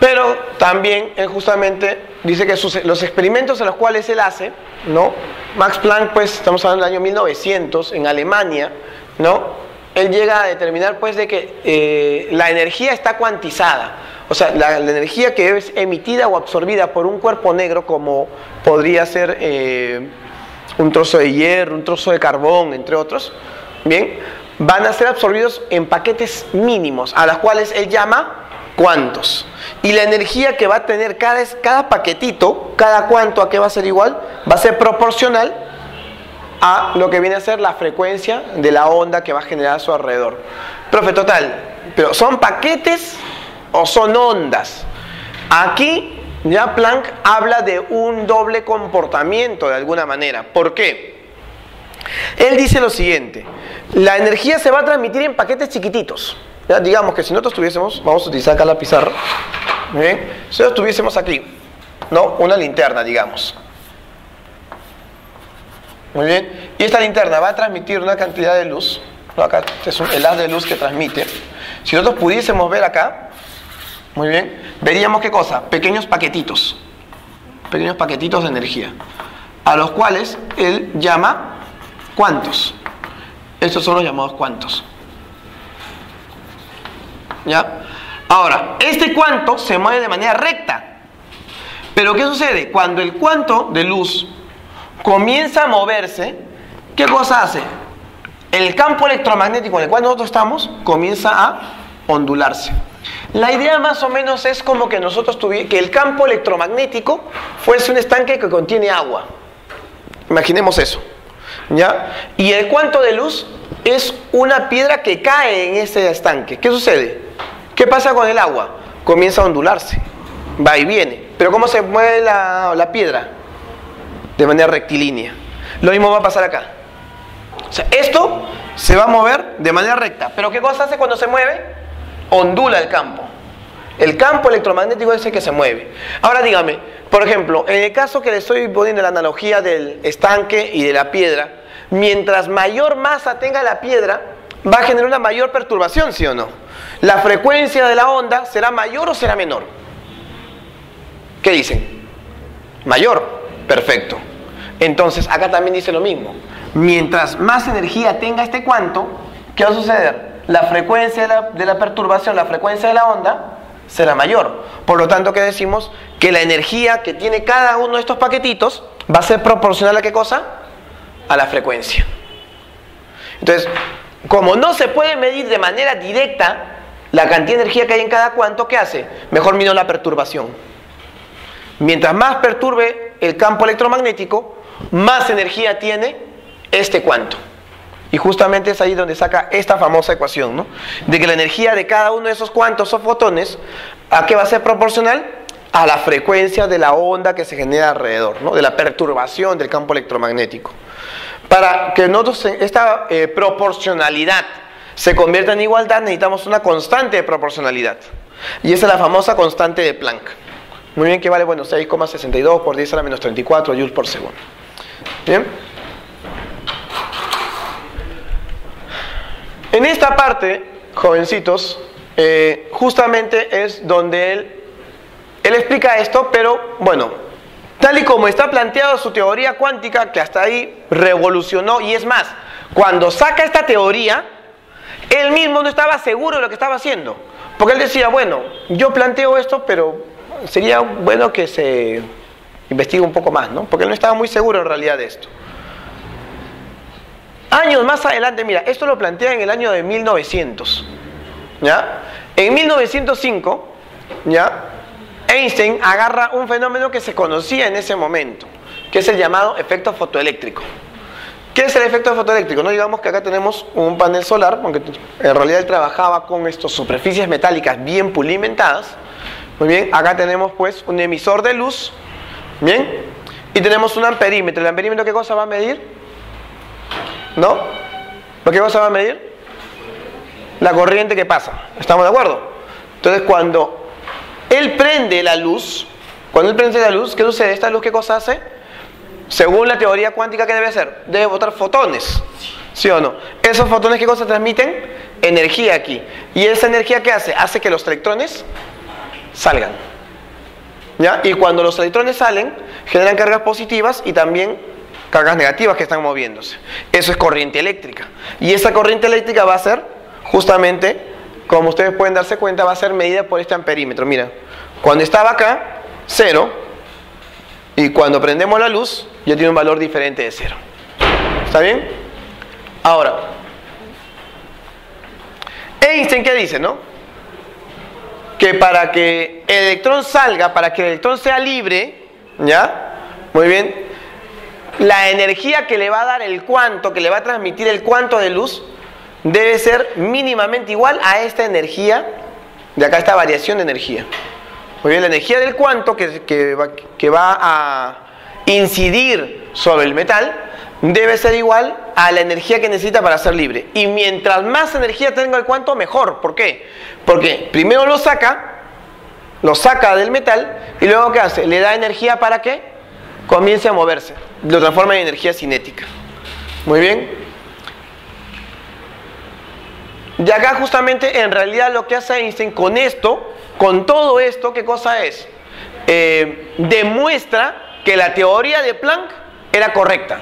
Pero también él justamente dice que los experimentos en los cuales él hace, ¿no? Max Planck, pues estamos hablando del año 1900 en Alemania, ¿no? Él llega a determinar pues de que la energía está cuantizada. O sea, la energía que es emitida o absorbida por un cuerpo negro, como podría ser un trozo de hierro, un trozo de carbón, entre otros, bien, van a ser absorbidos en paquetes mínimos, a las cuales él llama cuantos. Y la energía que va a tener cada paquetito, cada cuanto, ¿a qué va a ser igual? Va a ser proporcional a lo que viene a ser la frecuencia de la onda que va a generar a su alrededor. Profe, total, ¿pero son paquetes o son ondas? Aquí ya Planck habla de un doble comportamiento de alguna manera. ¿Por qué? Él dice lo siguiente: la energía se va a transmitir en paquetes chiquititos. Ya, digamos que si nosotros tuviésemos, vamos a utilizar acá la pizarra, ¿muy bien? Si nosotros tuviésemos aquí, ¿no?, una linterna, digamos. Muy bien. Y esta linterna va a transmitir una cantidad de luz, ¿no? Acá este es el haz de luz que transmite. Si nosotros pudiésemos ver acá, muy bien, veríamos ¿qué cosa? Pequeños paquetitos de energía, a los cuales él llama cuantos. Estos son los llamados cuantos. ¿Ya? Ahora, este cuanto se mueve de manera recta. Pero ¿qué sucede? Cuando el cuanto de luz comienza a moverse, ¿qué cosa hace? El campo electromagnético en el cual nosotros estamos comienza a ondularse. La idea más o menos es como que que el campo electromagnético fuese un estanque que contiene agua. Imaginemos eso, ¿ya? Y el cuanto de luz es una piedra que cae en ese estanque. ¿Qué sucede? ¿Qué pasa con el agua? Comienza a ondularse, va y viene. ¿Pero cómo se mueve la piedra? de manera rectilínea. Lo mismo va a pasar acá. O sea, esto se va a mover de manera recta. ¿Pero qué cosa hace cuando se mueve? Ondula el campo. El campo electromagnético es el que se mueve. Ahora dígame, por ejemplo, en el caso que le estoy poniendo la analogía del estanque y de la piedra, mientras mayor masa tenga la piedra, va a generar una mayor perturbación, ¿sí o no? ¿La frecuencia de la onda será mayor o será menor? ¿Qué dicen? Mayor. Perfecto. Entonces, acá también dice lo mismo. Mientras más energía tenga este cuanto, ¿qué va a suceder? La frecuencia de la perturbación, la frecuencia de la onda, será mayor. Por lo tanto, ¿qué decimos? Que la energía que tiene cada uno de estos paquetitos va a ser proporcional ¿a qué cosa? A la frecuencia. Entonces, como no se puede medir de manera directa la cantidad de energía que hay en cada cuanto, ¿qué hace? Mejor mido la perturbación. Mientras más perturbe el campo electromagnético, más energía tiene este cuanto. Y justamente es ahí donde saca esta famosa ecuación, ¿no? De que la energía de cada uno de esos cuantos o fotones, ¿a qué va a ser proporcional? A la frecuencia de la onda que se genera alrededor, ¿no? De la perturbación del campo electromagnético. Para que nosotros esta proporcionalidad se convierta en igualdad, necesitamos una constante de proporcionalidad. Y esa es la famosa constante de Planck. Muy bien, que vale, bueno, 6,62 por 10 a la menos 34 joules por segundo. Bien. En esta parte, jovencitos, justamente es donde él explica esto, pero bueno, tal y como está planteado su teoría cuántica, que hasta ahí revolucionó, y es más, cuando saca esta teoría, él mismo no estaba seguro de lo que estaba haciendo, porque él decía, bueno, yo planteo esto, pero sería bueno que se investigue un poco más, ¿no? Porque él no estaba muy seguro en realidad de esto. Años más adelante, mira, esto lo plantea en el año de 1900, ¿ya? En 1905, ¿ya? Einstein agarra un fenómeno que se conocía en ese momento, que es el llamado efecto fotoeléctrico. ¿Qué es el efecto fotoeléctrico? No digamos que acá tenemos un panel solar, aunque en realidad él trabajaba con estas superficies metálicas bien pulimentadas. Muy bien, acá tenemos pues un emisor de luz, bien, y tenemos un amperímetro. ¿El amperímetro qué cosa va a medir? ¿No? ¿Lo que cosa va a medir? La corriente que pasa. ¿Estamos de acuerdo? Entonces cuando él prende la luz, ¿qué sucede? ¿Esta luz qué cosa hace? Según la teoría cuántica, ¿qué debe hacer? Debe botar fotones, ¿sí o no? ¿Esos fotones qué cosa transmiten? Energía aquí. ¿Y esa energía qué hace? Hace que los electrones salgan, ¿ya? Y cuando los electrones salen, generan cargas positivas y también cargas negativas que están moviéndose. Eso es corriente eléctrica. Y esa corriente eléctrica va a ser, justamente, como ustedes pueden darse cuenta, va a ser medida por este amperímetro. Mira, cuando estaba acá, 0, y cuando prendemos la luz, ya tiene un valor diferente de 0. ¿Está bien? Ahora, Einstein, ¿qué dice, no? Que para que el electrón salga, para que el electrón sea libre, ¿ya? Muy bien. La energía que le va a dar el cuanto, que le va a transmitir el cuanto de luz, debe ser mínimamente igual a esta energía, de acá esta variación de energía. Muy bien, la energía del cuanto que va a incidir sobre el metal, debe ser igual a la energía que necesita para ser libre. Y mientras más energía tenga el cuanto, mejor. ¿Por qué? Porque primero lo saca del metal, y luego ¿qué hace? Le da energía para que comience a moverse, lo transforma en energía cinética. Muy bien. Y acá justamente en realidad lo que hace Einstein con esto, con todo esto, ¿qué cosa es? Demuestra que la teoría de Planck era correcta.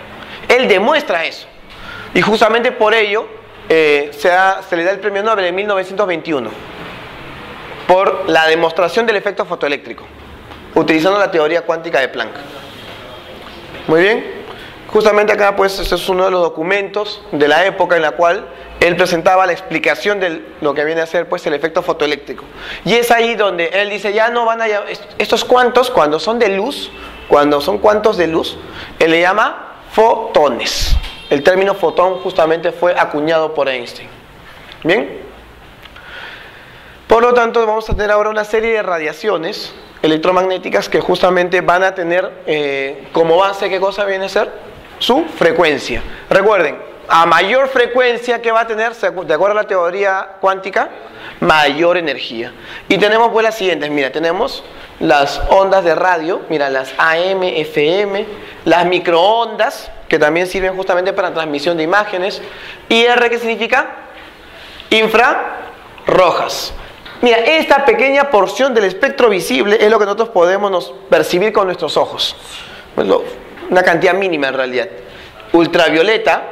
Él demuestra eso. Y justamente por ello se le da el premio Nobel en 1921 por la demostración del efecto fotoeléctrico, utilizando la teoría cuántica de Planck. Muy bien, justamente acá pues este es uno de los documentos de la época en la cual él presentaba la explicación de lo que viene a ser pues el efecto fotoeléctrico. Y es ahí donde él dice, ya no van a estos cuantos, cuando son de luz, cuando son cuantos de luz, él le llama fotones. El término fotón justamente fue acuñado por Einstein. Bien. Por lo tanto, vamos a tener ahora una serie de radiaciones electromagnéticas que justamente van a tener como base, ¿qué cosa viene a ser? Su frecuencia. Recuerden, a mayor frecuencia que va a tener, de acuerdo a la teoría cuántica, mayor energía. Y tenemos pues las siguientes, mira, tenemos las ondas de radio, mira, las AM, FM, las microondas, que también sirven justamente para transmisión de imágenes. ¿Y R qué significa? Infrarrojas. Mira, esta pequeña porción del espectro visible es lo que nosotros podemos percibir con nuestros ojos. Una cantidad mínima en realidad. Ultravioleta,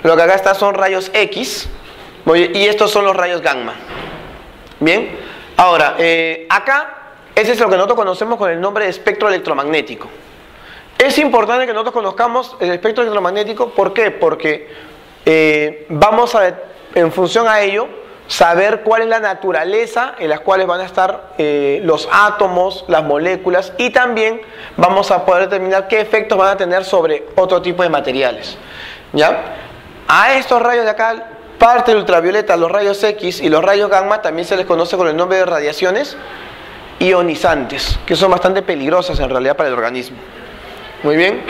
lo que acá está son rayos X, y estos son los rayos gamma. Bien, ahora, acá, ese es lo que nosotros conocemos con el nombre de espectro electromagnético. Es importante que nosotros conozcamos el espectro electromagnético, ¿por qué? Porque vamos a, en función a ello, saber cuál es la naturaleza en las cuales van a estar los átomos, las moléculas, y también vamos a poder determinar qué efectos van a tener sobre otro tipo de materiales. ¿Ya? A estos rayos de acá, parte del ultravioleta, los rayos X y los rayos gamma, también se les conoce con el nombre de radiaciones ionizantes, que son bastante peligrosas en realidad para el organismo. Muy bien.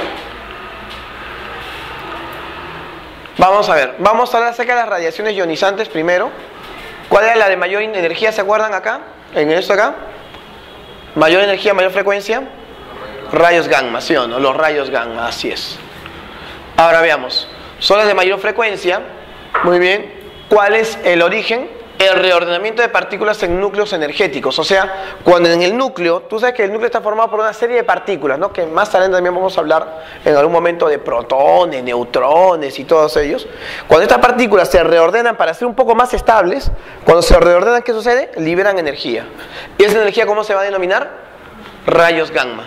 Vamos a ver, vamos a hablar acerca de las radiaciones ionizantes primero. ¿Cuál era la de mayor energía? ¿Se acuerdan acá? En esto acá. Mayor energía, mayor frecuencia. Rayos gamma, ¿sí o no? Los rayos gamma, así es. Ahora veamos. Son las de mayor frecuencia. Muy bien. ¿Cuál es el origen? El reordenamiento de partículas en núcleos energéticos. O sea, cuando en el núcleo, tú sabes que el núcleo está formado por una serie de partículas, ¿no? Que más adelante también vamos a hablar en algún momento de protones, neutrones y todos ellos. Cuando estas partículas se reordenan para ser un poco más estables, cuando se reordenan, ¿qué sucede? Liberan energía. ¿Y esa energía cómo se va a denominar? Rayos gamma.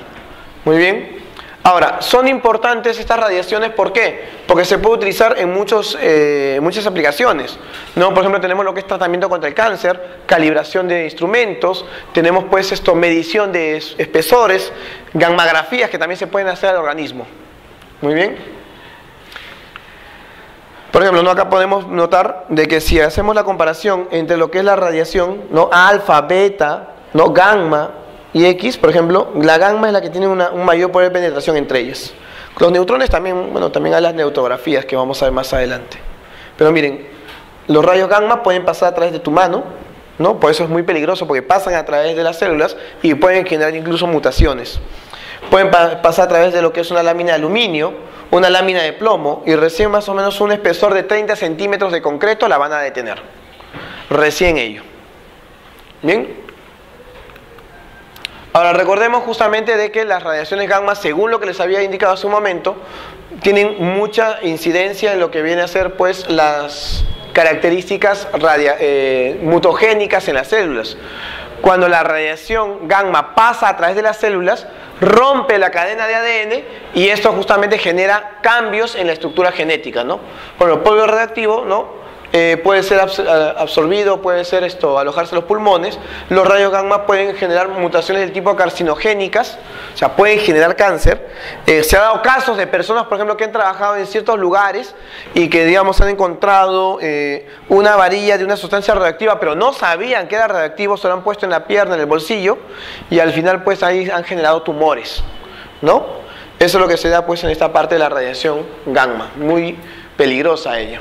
Muy bien. Ahora, son importantes estas radiaciones, ¿por qué? Porque se puede utilizar en muchas aplicaciones, ¿no? Por ejemplo, tenemos lo que es tratamiento contra el cáncer, calibración de instrumentos, tenemos pues medición de espesores, gammagrafías que también se pueden hacer al organismo. Muy bien. Por ejemplo, ¿no? Acá podemos notar de que si hacemos la comparación entre lo que es la radiación, ¿no? Alfa, beta, ¿no? Gamma y X, por ejemplo, la gamma es la que tiene un mayor poder de penetración entre ellas. Los neutrones también, bueno, también hay las neutografías que vamos a ver más adelante. Pero miren, los rayos gamma pueden pasar a través de tu mano, ¿no? Por eso es muy peligroso, porque pasan a través de las células y pueden generar incluso mutaciones. Pueden pasar a través de lo que es una lámina de aluminio, una lámina de plomo, y recién más o menos un espesor de 30 centímetros de concreto la van a detener. Recién ello. ¿Bien? Ahora recordemos justamente de que las radiaciones gamma, según lo que les había indicado hace un momento, tienen mucha incidencia en lo que viene a ser pues las características mutagénicas en las células. Cuando la radiación gamma pasa a través de las células, rompe la cadena de ADN y esto justamente genera cambios en la estructura genética, ¿no? Bueno, el polvo radioactivo, ¿no? Puede ser absorbido, puede ser alojarse en los pulmones. Los rayos gamma pueden generar mutaciones del tipo carcinogénicas, o sea, pueden generar cáncer. Se ha dado casos de personas, por ejemplo, que han trabajado en ciertos lugares y que, digamos, han encontrado una varilla de una sustancia radioactiva, pero no sabían que era radioactivo, se lo han puesto en la pierna, en el bolsillo, y al final, pues, ahí han generado tumores, ¿no? Eso es lo que se da, pues, en esta parte de la radiación gamma, muy peligrosa ella.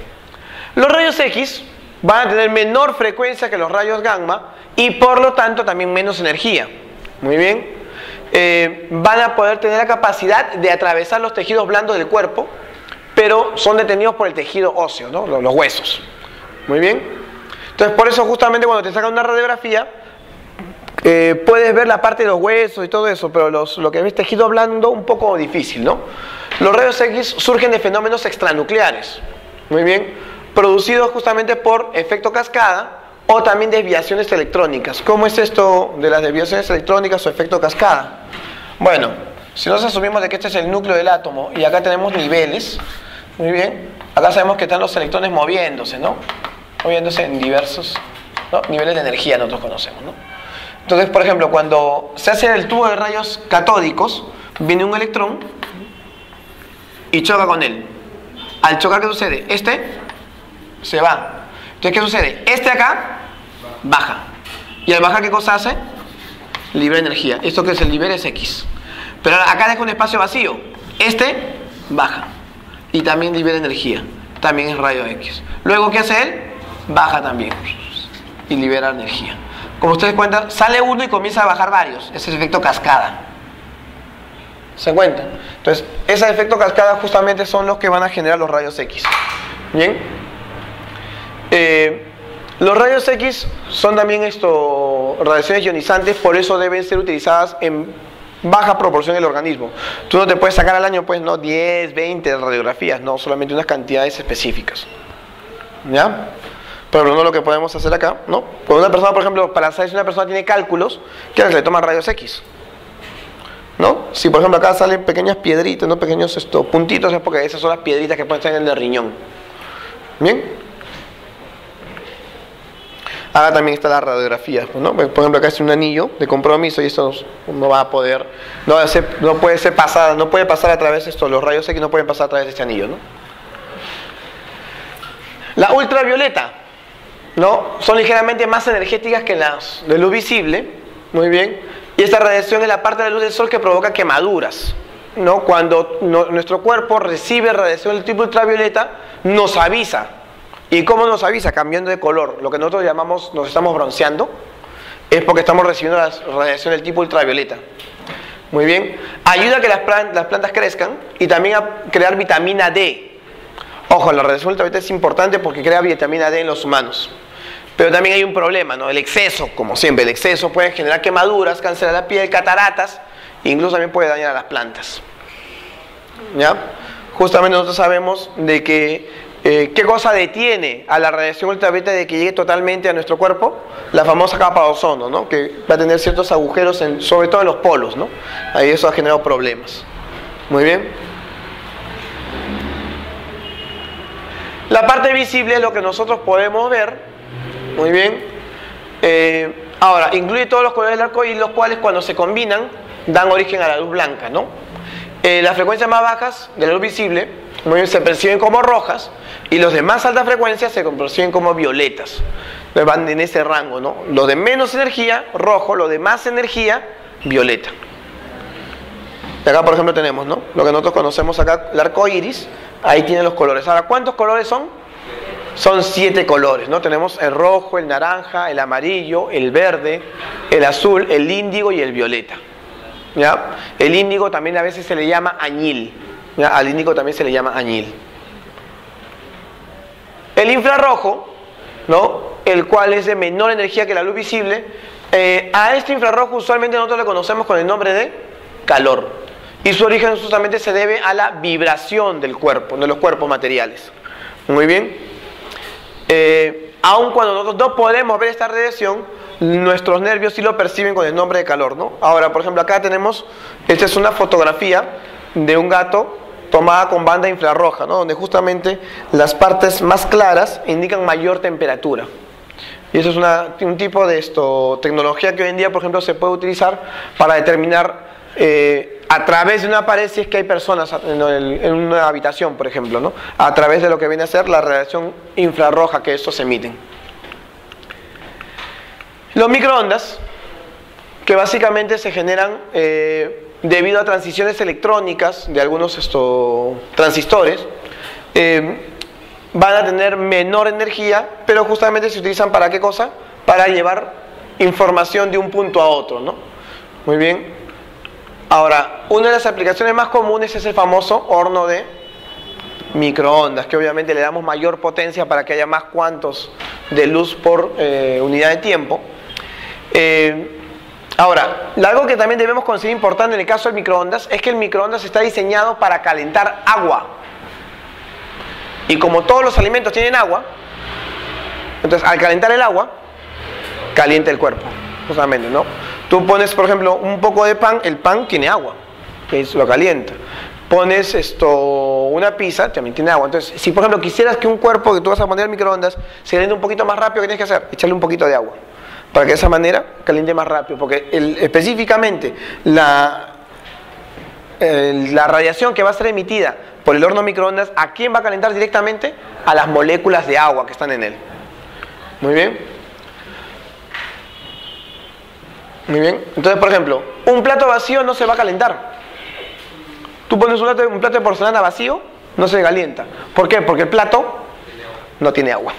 Los rayos X van a tener menor frecuencia que los rayos gamma y por lo tanto también menos energía. Muy bien. Van a poder tener la capacidad de atravesar los tejidos blandos del cuerpo, pero son detenidos por el tejido óseo, ¿no? Los huesos. Muy bien. Entonces por eso justamente cuando te sacan una radiografía puedes ver la parte de los huesos y todo eso, pero lo que ves tejido blando un poco difícil, ¿no? Los rayos X surgen de fenómenos extranucleares. Muy bien. Producidos justamente por efecto cascada o también desviaciones electrónicas. ¿Cómo es esto de las desviaciones electrónicas o efecto cascada? Bueno, si nos asumimos de que este es el núcleo del átomo y acá tenemos niveles, muy bien, acá sabemos que están los electrones moviéndose, ¿no? Moviéndose en diversos, ¿no? Niveles de energía nosotros conocemos, ¿no? Entonces, por ejemplo, cuando se hace el tubo de rayos catódicos, viene un electrón y choca con él. Al chocar, ¿qué sucede? Se va. Entonces, ¿qué sucede? Acá baja. ¿Y al bajar qué cosa hace? libera energía. Esto que se libera es X. Pero acá deja un espacio vacío. Este baja y también libera energía. También es rayo X. Luego, ¿qué hace él? Baja también y libera energía. Como ustedes cuentan, sale uno y comienza a bajar varios. Ese es el efecto cascada. ¿Se cuenta? Entonces, ese efecto cascada justamente son los que van a generar los rayos X. Bien. Los rayos X son también radiaciones ionizantes, por eso deben ser utilizadas en baja proporción en el organismo. Tú no te puedes sacar al año, pues, no 10, 20 radiografías, no, solamente unas cantidades específicas. ¿Ya? Pero no lo que podemos hacer acá, ¿no? Cuando una persona, por ejemplo, para saber si una persona tiene cálculos, ¿qué es? Le toman rayos X. ¿No? Si por ejemplo acá salen pequeñas piedritas, ¿no? Pequeños puntitos, es porque esas son las piedritas que pueden estar en el riñón. ¿Bien? Acá también está la radiografía, ¿no? Por ejemplo acá es un anillo de compromiso y esto no va a poder, no puede pasar a través de esto, los rayos X no pueden pasar a través de este anillo, ¿no? La ultravioleta, ¿no? Son ligeramente más energéticas que las de luz visible, muy bien, y esta radiación es la parte de la luz del sol que provoca quemaduras, ¿no? Cuando nuestro cuerpo recibe radiación del tipo ultravioleta, nos avisa. ¿Y cómo nos avisa? Cambiando de color. Lo que nosotros llamamos, nos estamos bronceando, es porque estamos recibiendo la radiación del tipo ultravioleta. Muy bien. Ayuda a que las plantas crezcan y también a crear vitamina D. Ojo, la radiación ultravioleta es importante porque crea vitamina D en los humanos. Pero también hay un problema, ¿no? El exceso, como siempre, el exceso puede generar quemaduras, cáncer de la piel, cataratas, e incluso también puede dañar a las plantas. ¿Ya? Justamente nosotros sabemos de que ¿qué cosa detiene a la radiación ultravioleta de que llegue totalmente a nuestro cuerpo? La famosa capa de ozono, ¿no? Que va a tener ciertos agujeros, sobre todo en los polos, ¿no? Ahí eso ha generado problemas. Muy bien. La parte visible es lo que nosotros podemos ver. Muy bien. Ahora, incluye todos los colores del arco iris, los cuales cuando se combinan dan origen a la luz blanca, ¿no? Las frecuencias más bajas de la luz visible, muy bien, se perciben como rojas y los de más alta frecuencia se perciben como violetas. Van en ese rango, ¿no? Los de menos energía, rojo, los de más energía, violeta. Y acá, por ejemplo, tenemos, ¿no? Lo que nosotros conocemos acá, el arco iris, ahí tiene los colores. Ahora, ¿cuántos colores son? Son 7 colores, ¿no? Tenemos el rojo, el naranja, el amarillo, el verde, el azul, el índigo y el violeta. ¿Ya? El índigo también a veces se le llama añil. ¿Ya? Al índigo también se le llama añil. El infrarrojo, ¿no? El cual es de menor energía que la luz visible. A este infrarrojo usualmente nosotros le conocemos con el nombre de calor. Y su origen justamente se debe a la vibración del cuerpo, de los cuerpos materiales. Muy bien. Aun cuando nosotros no podemos ver esta radiación, nuestros nervios sí lo perciben con el nombre de calor, ¿no? Ahora, por ejemplo, acá tenemos, esta es una fotografía de un gato tomada con banda infrarroja, ¿no? Donde justamente las partes más claras indican mayor temperatura. Y eso es un tipo de tecnología que hoy en día, por ejemplo, se puede utilizar para determinar a través de una pared si es que hay personas en una habitación, por ejemplo, ¿no? A través de lo que viene a ser la radiación infrarroja que estos emiten. Los microondas, que básicamente se generan debido a transiciones electrónicas de algunos transistores, van a tener menor energía, pero justamente se utilizan ¿para qué cosa? Para llevar información de un punto a otro, ¿no? Muy bien. Ahora, una de las aplicaciones más comunes es el famoso horno de microondas, que obviamente le damos mayor potencia para que haya más cuantos de luz por unidad de tiempo. Ahora, algo que también debemos considerar importante en el caso del microondas es que el microondas está diseñado para calentar agua. Y como todos los alimentos tienen agua, entonces al calentar el agua, calienta el cuerpo, justamente, ¿no? Tú pones, por ejemplo, un poco de pan, el pan tiene agua, que lo calienta. Pones una pizza, también tiene agua. Entonces, si por ejemplo quisieras que un cuerpo que tú vas a poner al microondas se caliente un poquito más rápido, ¿qué tienes que hacer? Echarle un poquito de agua, para que de esa manera caliente más rápido, porque específicamente la radiación que va a ser emitida por el horno microondas, ¿a quién va a calentar directamente? A las moléculas de agua que están en él. Muy bien. Muy bien. Entonces, por ejemplo, un plato vacío no se va a calentar. Tú pones un plato de porcelana vacío, no se calienta. ¿Por qué? Porque el plato no tiene agua.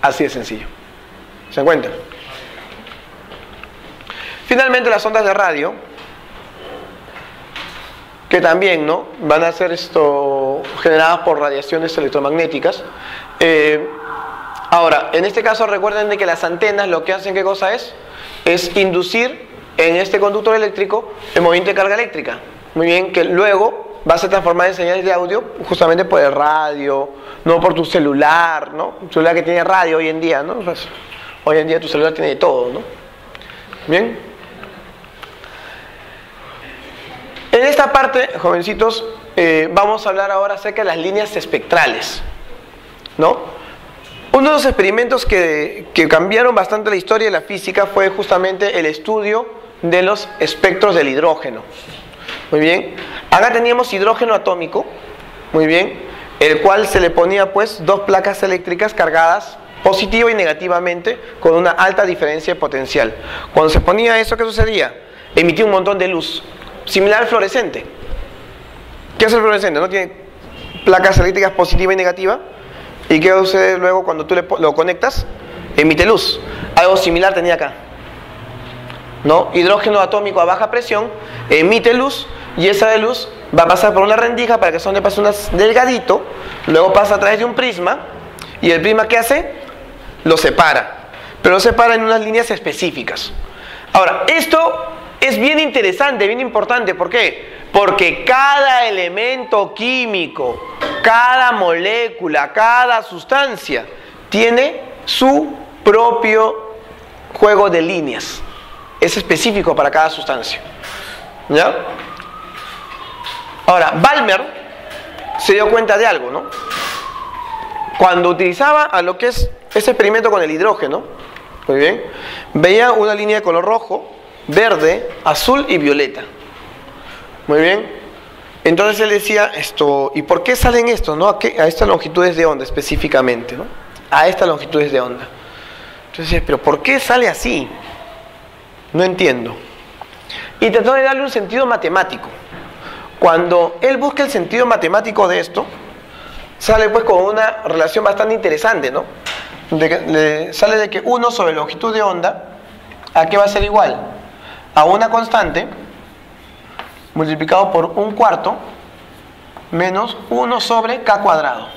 Así de sencillo. ¿Se encuentran? Finalmente, las ondas de radio, que también, ¿no?, van a ser generadas por radiaciones electromagnéticas. Ahora, en este caso recuerden de que las antenas lo que hacen, ¿qué cosa es? Es inducir en este conductor eléctrico el movimiento de carga eléctrica. Muy bien, que luego va a ser transformada en señales de audio justamente por el radio, no por tu celular, ¿no? Un celular que tiene radio hoy en día, ¿no? Pues, hoy en día tu celular tiene de todo, ¿no? Bien. En esta parte, jovencitos, vamos a hablar ahora acerca de las líneas espectrales, ¿no? Uno de los experimentos que cambiaron bastante la historia de la física fue justamente el estudio de los espectros del hidrógeno. Muy bien. Acá teníamos hidrógeno atómico, muy bien, el cual se le ponía pues dos placas eléctricas cargadas positiva y negativamente con una alta diferencia de potencial. Cuando se ponía eso, ¿qué sucedía? Emitía un montón de luz, similar al fluorescente. ¿Qué hace el fluorescente? ¿No tiene placas eléctricas positiva y negativa? ¿Y qué sucede luego cuando tú lo conectas? Emite luz. Algo similar tenía acá, ¿no? Hidrógeno atómico a baja presión emite luz y esa luz va a pasar por una rendija para que son de paso delgadito, luego pasa a través de un prisma y el prisma, ¿qué hace? Lo separa, pero lo separa en unas líneas específicas. Ahora, esto es bien interesante, bien importante. ¿Por qué? Porque cada elemento químico, cada molécula, cada sustancia tiene su propio juego de líneas. Es específico para cada sustancia. ¿Ya? Ahora, Balmer se dio cuenta de algo, ¿no? Cuando utilizaba a lo que es ese experimento con el hidrógeno, muy bien, veía una línea de color rojo, verde, azul y violeta. Muy bien. Entonces él decía ¿y por qué salen estos, no? A estas longitudes de onda específicamente, ¿no? A estas longitudes de onda. Entonces decía, pero ¿por qué sale así? No entiendo. Y trató de darle un sentido matemático. Cuando él busca el sentido matemático de esto, sale pues con una relación bastante interesante, ¿no? Sale de que 1 sobre longitud de onda, ¿a qué va a ser igual? A una constante multiplicado por 1/4 menos 1 sobre k cuadrado.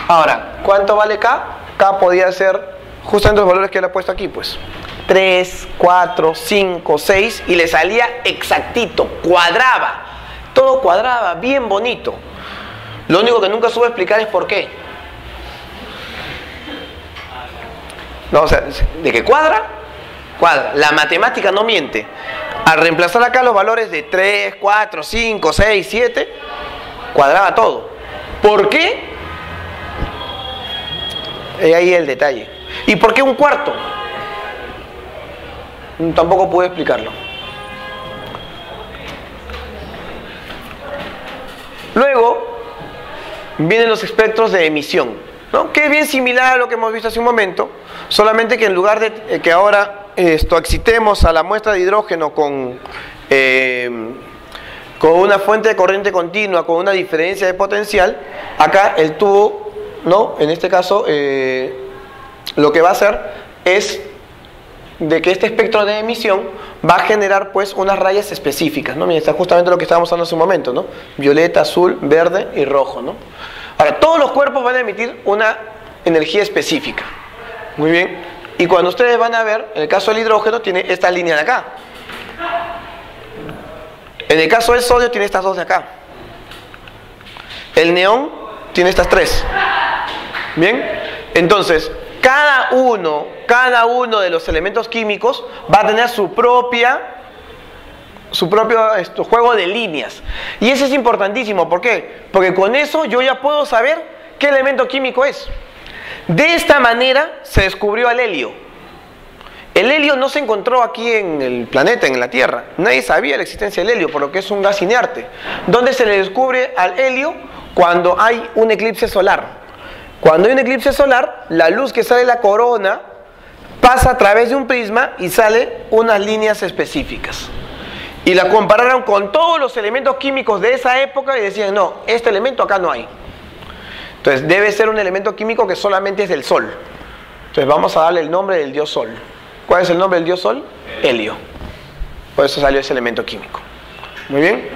Ahora, ¿cuánto vale k? K podía ser justamente los valores que él ha puesto aquí, pues 3, 4, 5, 6 y le salía exactito, cuadraba, todo cuadraba, bien bonito. Lo único que nunca supe explicar es por qué. No, o sea, de que cuadra, cuadra. La matemática no miente. Al reemplazar acá los valores de 3, 4, 5, 6, 7, cuadraba todo. ¿Por qué? Ahí el detalle. ¿Y por qué 1/4? Tampoco pude explicarlo. Luego vienen los espectros de emisión, ¿no? Que es bien similar a lo que hemos visto hace un momento, solamente que en lugar de que ahora excitemos a la muestra de hidrógeno con una fuente de corriente continua, con una diferencia de potencial, acá el tubo, ¿no? En este caso, lo que va a hacer es de que este espectro de emisión va a generar pues unas rayas específicas, ¿no? Mira, está justamente lo que estábamos hablando hace un momento, ¿no? Violeta, azul, verde y rojo, ¿no? Ahora, todos los cuerpos van a emitir una energía específica. Muy bien. Y cuando ustedes van a ver, en el caso del hidrógeno tiene esta línea de acá. En el caso del sodio tiene estas dos de acá. El neón tiene estas tres. Bien. Entonces, cada uno de los elementos químicos va a tener su propio juego de líneas. Y eso es importantísimo. ¿Por qué? Porque con eso yo ya puedo saber qué elemento químico es. De esta manera se descubrió el helio. El helio no se encontró aquí en el planeta, en la Tierra. Nadie sabía la existencia del helio, por lo que es un gas inerte. ¿Dónde se le descubre al helio? Cuando hay un eclipse solar. Cuando hay un eclipse solar, la luz que sale de la corona pasa a través de un prisma y sale unas líneas específicas. Y la compararon con todos los elementos químicos de esa época y decían, no, este elemento acá no hay. Entonces debe ser un elemento químico que solamente es del Sol. Entonces vamos a darle el nombre del dios Sol. ¿Cuál es el nombre del dios Sol? Helio. Por eso salió ese elemento químico. Muy bien.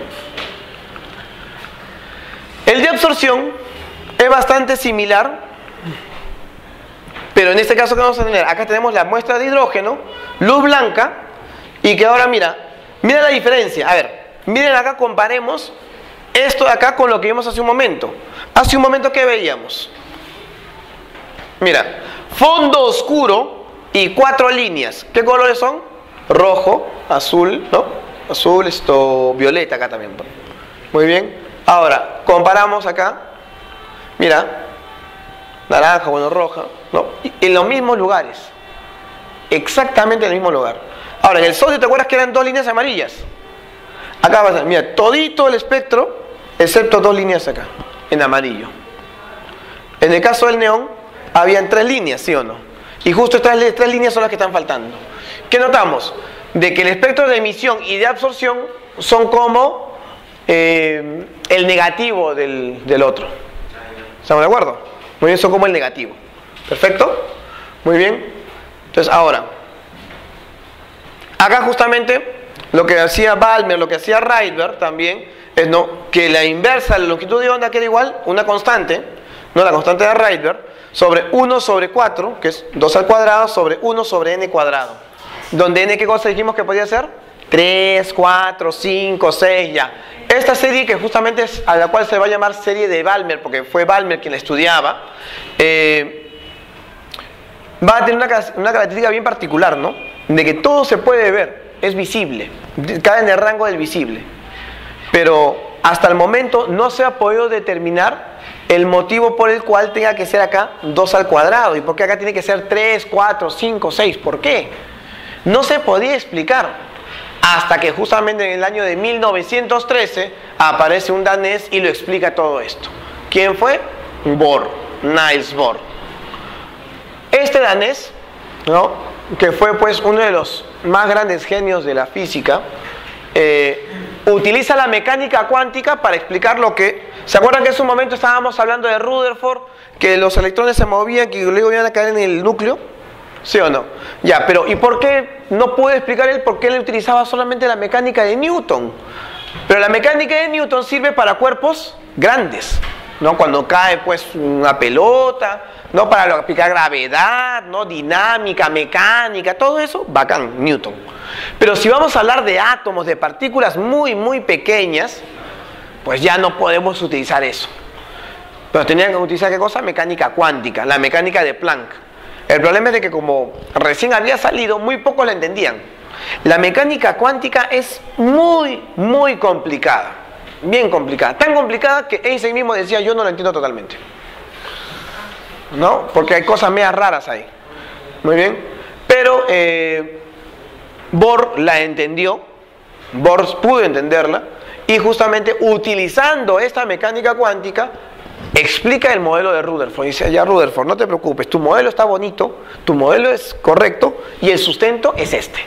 El de absorción es bastante similar, pero en este caso, ¿qué vamos a tener? Acá tenemos la muestra de hidrógeno, luz blanca, y que ahora mira la diferencia. A ver, miren acá, comparemos esto de acá con lo que vimos hace un momento. Hace un momento, ¿qué veíamos? Mira, fondo oscuro y 4 líneas. ¿Qué colores son? Rojo, azul, ¿no? Azul, violeta acá también. Muy bien. Ahora, comparamos acá. Mira, naranja, bueno, roja, ¿no? En los mismos lugares. Exactamente en el mismo lugar. Ahora, en el sodio, ¿te acuerdas que eran 2 líneas amarillas? Acá vas a ver, mira, todito el espectro, excepto 2 líneas acá, en amarillo. En el caso del neón, habían 3 líneas, ¿sí o no? Y justo estas 3 líneas son las que están faltando. ¿Qué notamos? De que el espectro de emisión y de absorción son como el negativo del otro. ¿Estamos de acuerdo? Muy bien, son como el negativo. ¿Perfecto? Muy bien. Entonces, ahora, acá justamente lo que hacía Balmer, lo que hacía Rydberg también, es que la inversa de la longitud de onda queda igual, una constante, no la constante de Rydberg, sobre 1 sobre 4, que es 2 al cuadrado, sobre 1 sobre n cuadrado. Donde n, ¿qué cosa dijimos que podía ser? 3, 4, 5, 6, ya. Esta serie, que justamente es a la cual se va a llamar serie de Balmer, porque fue Balmer quien la estudiaba, va a tener una característica bien particular, ¿no? De que todo se puede ver, es visible, cae en el rango del visible. Pero hasta el momento no se ha podido determinar el motivo por el cual tenga que ser acá 2 al cuadrado. ¿Y por qué acá tiene que ser 3, 4, 5, 6? ¿Por qué? No se podía explicar. Hasta que justamente en el año de 1913 aparece un danés y lo explica todo esto. ¿Quién fue? Bohr, Niels Bohr. Este danés, ¿no?, que fue pues uno de los más grandes genios de la física, utiliza la mecánica cuántica para explicar lo que... ¿Se acuerdan que en su momento estábamos hablando de Rutherford? Que los electrones se movían, que luego iban a caer en el núcleo. ¿Sí o no? Ya, pero ¿y por qué no puede explicar él por qué él utilizaba solamente la mecánica de Newton? Pero la mecánica de Newton sirve para cuerpos grandes, ¿no? Cuando cae pues una pelota, ¿no? Para aplicar gravedad, ¿no? Dinámica, mecánica, todo eso, bacán, Newton. Pero si vamos a hablar de átomos, de partículas muy, muy pequeñas, pues ya no podemos utilizar eso. Pero tenían que utilizar, ¿qué cosa? Mecánica cuántica, la mecánica de Planck. El problema es de que como recién había salido, muy pocos la entendían. La mecánica cuántica es muy, muy complicada. Bien complicada. Tan complicada que Einstein mismo decía, yo no la entiendo totalmente. ¿No? Porque hay cosas medias raras ahí. Muy bien. Pero Bohr la entendió. Bohr pudo entenderla. Y justamente utilizando esta mecánica cuántica, explica el modelo de Rutherford. Dice, ya Rutherford, no te preocupes, tu modelo está bonito, tu modelo es correcto y el sustento es este.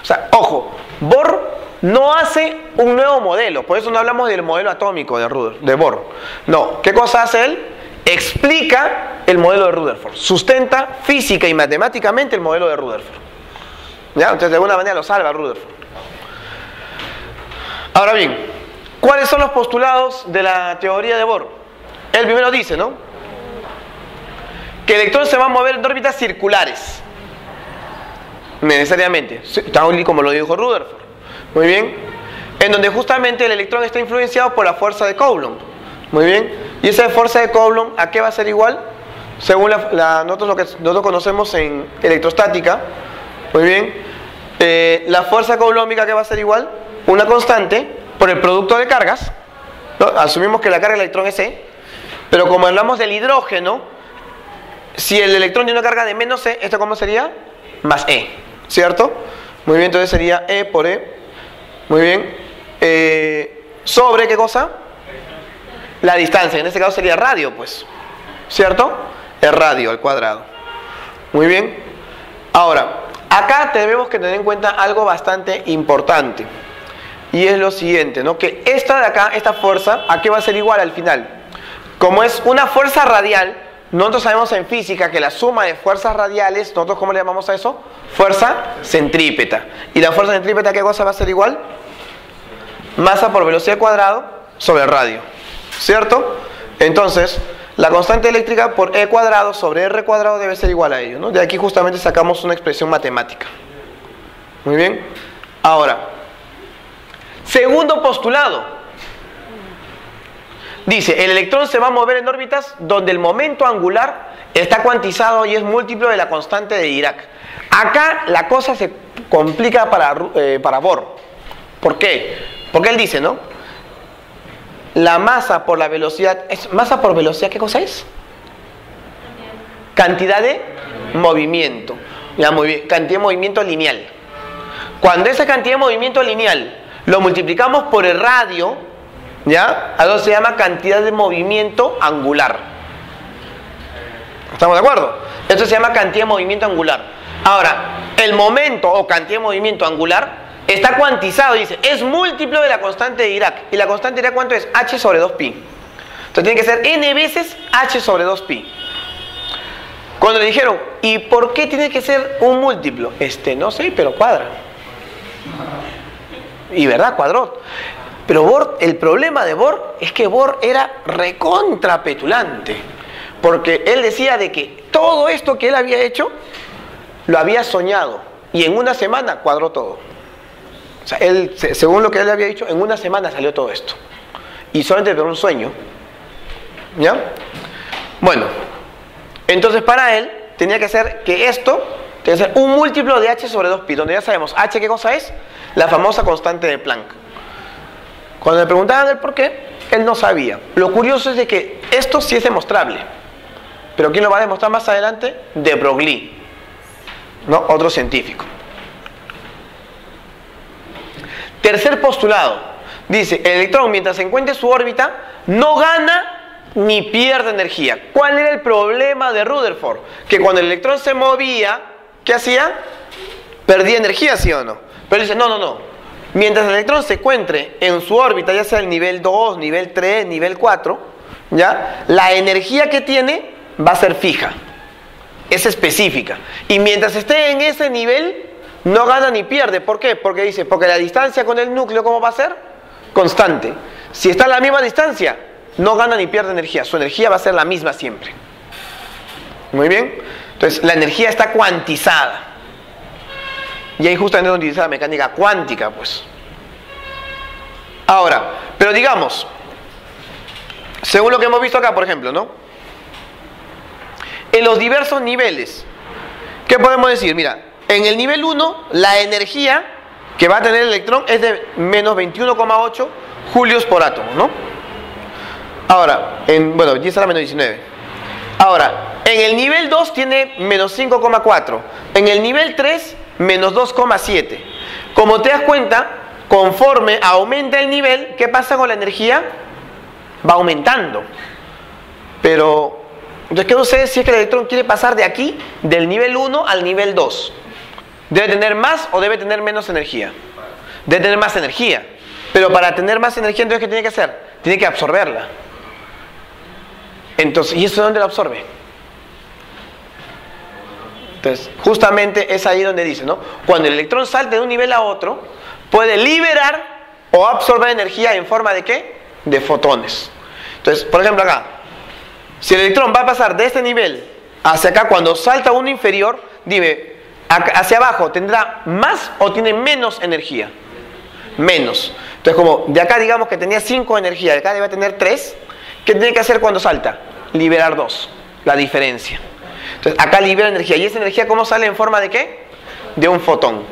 O sea, ojo, Bohr no hace un nuevo modelo, por eso no hablamos del modelo atómico de Bohr. No, ¿qué cosa hace él? Explica el modelo de Rutherford, sustenta física y matemáticamente el modelo de Rutherford. ¿Ya? Entonces de alguna manera lo salva Rutherford. Ahora bien, ¿cuáles son los postulados de la teoría de Bohr? Él primero dice, ¿no?, que el electrón se va a mover en órbitas circulares. Necesariamente, tal como lo dijo Rutherford. Muy bien. En donde justamente el electrón está influenciado por la fuerza de Coulomb. Muy bien. Y esa fuerza de Coulomb, ¿a qué va a ser igual? Según nosotros lo que nosotros conocemos en electrostática. Muy bien. La fuerza coulombica, ¿qué va a ser igual? Una constante por el producto de cargas, ¿no? Asumimos que la carga del electrón es E. Pero como hablamos del hidrógeno, si el electrón tiene una carga de menos E, ¿esto cómo sería? Más E, ¿cierto? Muy bien, entonces sería E por E. Muy bien. Sobre, ¿qué cosa? La distancia, en este caso sería radio, pues. ¿Cierto? El radio al cuadrado. Muy bien. Ahora, acá tenemos que tener en cuenta algo bastante importante. Y es lo siguiente, ¿no? Que esta de acá, esta fuerza, ¿a qué va a ser igual al final? Como es una fuerza radial, nosotros sabemos en física que la suma de fuerzas radiales, nosotros ¿cómo le llamamos a eso? Fuerza centrípeta. ¿Y la fuerza centrípeta qué cosa va a ser igual? Masa por velocidad cuadrado sobre el radio, ¿cierto? Entonces, la constante eléctrica por E cuadrado sobre R cuadrado debe ser igual a ello, ¿no? De aquí justamente sacamos una expresión matemática. Muy bien. Ahora, segundo postulado. Dice, el electrón se va a mover en órbitas donde el momento angular está cuantizado y es múltiplo de la constante de Dirac. Acá la cosa se complica para Bohr. ¿Por qué? Porque él dice, ¿no? La masa por la velocidad... ¿Masa por velocidad qué cosa es? Cantidad de movimiento. Ya, muy bien. Cantidad de movimiento lineal. Cuando esa cantidad de movimiento lineal lo multiplicamos por el radio... ¿Ya? Algo se llama cantidad de movimiento angular. ¿Estamos de acuerdo? Esto se llama cantidad de movimiento angular. Ahora, el momento o cantidad de movimiento angular está cuantizado, dice, es múltiplo de la constante de Dirac. ¿Y la constante de Dirac cuánto es? H sobre 2pi. Entonces tiene que ser n veces H sobre 2pi. Cuando le dijeron, ¿y por qué tiene que ser un múltiplo? No sé, pero cuadra. Y verdad, cuadró. Pero Bohr, el problema de Bohr es que Bohr era recontrapetulante. Porque él decía de que todo esto que él había hecho, lo había soñado. Y en una semana cuadró todo. O sea, él, según lo que él había dicho, en una semana salió todo esto. Y solamente por un sueño. ¿Ya? Bueno, entonces para él tenía que ser que esto, tenía que ser un múltiplo de H sobre 2pi. Donde ya sabemos, H ¿qué cosa es? La famosa constante de Planck. Cuando le preguntaban el por qué, él no sabía. Lo curioso es de que esto sí es demostrable. Pero ¿quién lo va a demostrar más adelante? De Broglie, ¿no? Otro científico. Tercer postulado. Dice, el electrón mientras se encuentre en su órbita no gana ni pierde energía. ¿Cuál era el problema de Rutherford? Que cuando el electrón se movía, ¿qué hacía? Perdía energía, ¿sí o no? Pero él dice, no. Mientras el electrón se encuentre en su órbita, ya sea el nivel 2, nivel 3, nivel 4, ¿ya? La energía que tiene va a ser fija, es específica. Y mientras esté en ese nivel, no gana ni pierde. ¿Por qué? Porque dice, porque la distancia con el núcleo, ¿cómo va a ser? Constante. Si está a la misma distancia, no gana ni pierde energía. Su energía va a ser la misma siempre. Muy bien. Entonces, la energía está cuantizada. Y ahí justamente donde utiliza la mecánica cuántica, pues. Ahora, pero digamos, según lo que hemos visto acá, por ejemplo, ¿no? En los diversos niveles, ¿qué podemos decir? Mira, en el nivel 1, la energía que va a tener el electrón es de menos 21,8 julios por átomo, ¿no? Ahora, bueno, 10 a la menos 19. Ahora, en el nivel 2 tiene menos 5,4. En el nivel 3, menos 2,7. Como te das cuenta, conforme aumenta el nivel, ¿qué pasa con la energía? Va aumentando. Pero, entonces, ¿qué sucede si es que el electrón quiere pasar de aquí, del nivel 1 al nivel 2? ¿Debe tener más o debe tener menos energía? Debe tener más energía. Pero para tener más energía, entonces, ¿qué tiene que hacer? Tiene que absorberla. Entonces, ¿y eso de dónde la absorbe? Entonces, justamente es ahí donde dice, ¿no? Cuando el electrón salta de un nivel a otro, puede liberar o absorber energía en forma de ¿qué? De fotones. Entonces, por ejemplo acá, si el electrón va a pasar de este nivel hacia acá, cuando salta uno inferior, dime, hacia abajo, ¿tendrá más o tiene menos energía? Menos. Entonces, como de acá digamos que tenía 5 de energía, de acá debe tener 3, ¿qué tiene que hacer cuando salta? Liberar 2, la diferencia. Entonces, acá libera energía. ¿Y esa energía cómo sale? ¿En forma de qué? De un fotón.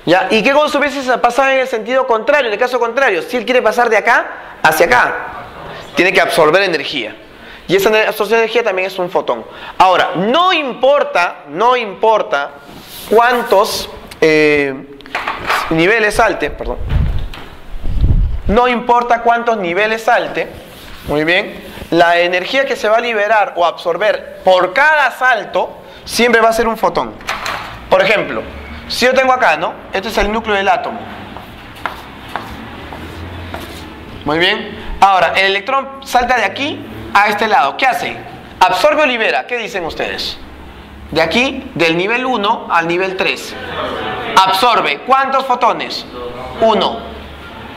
¿Ya? ¿Y qué cosa hubiese pasado en el sentido contrario? En el caso contrario, si él quiere pasar de acá hacia acá, tiene que absorber energía. Y esa absorción de energía también es un fotón. Ahora, no importa cuántos niveles salte, perdón. No importa cuántos niveles salte, muy bien, la energía que se va a liberar o absorber por cada salto siempre va a ser un fotón. Por ejemplo, si yo tengo acá, ¿no? Este es el núcleo del átomo. Muy bien. Ahora, el electrón salta de aquí a este lado. ¿Qué hace? ¿Absorbe o libera? ¿Qué dicen ustedes? De aquí, del nivel 1 al nivel 3. Absorbe. ¿Cuántos fotones? 1.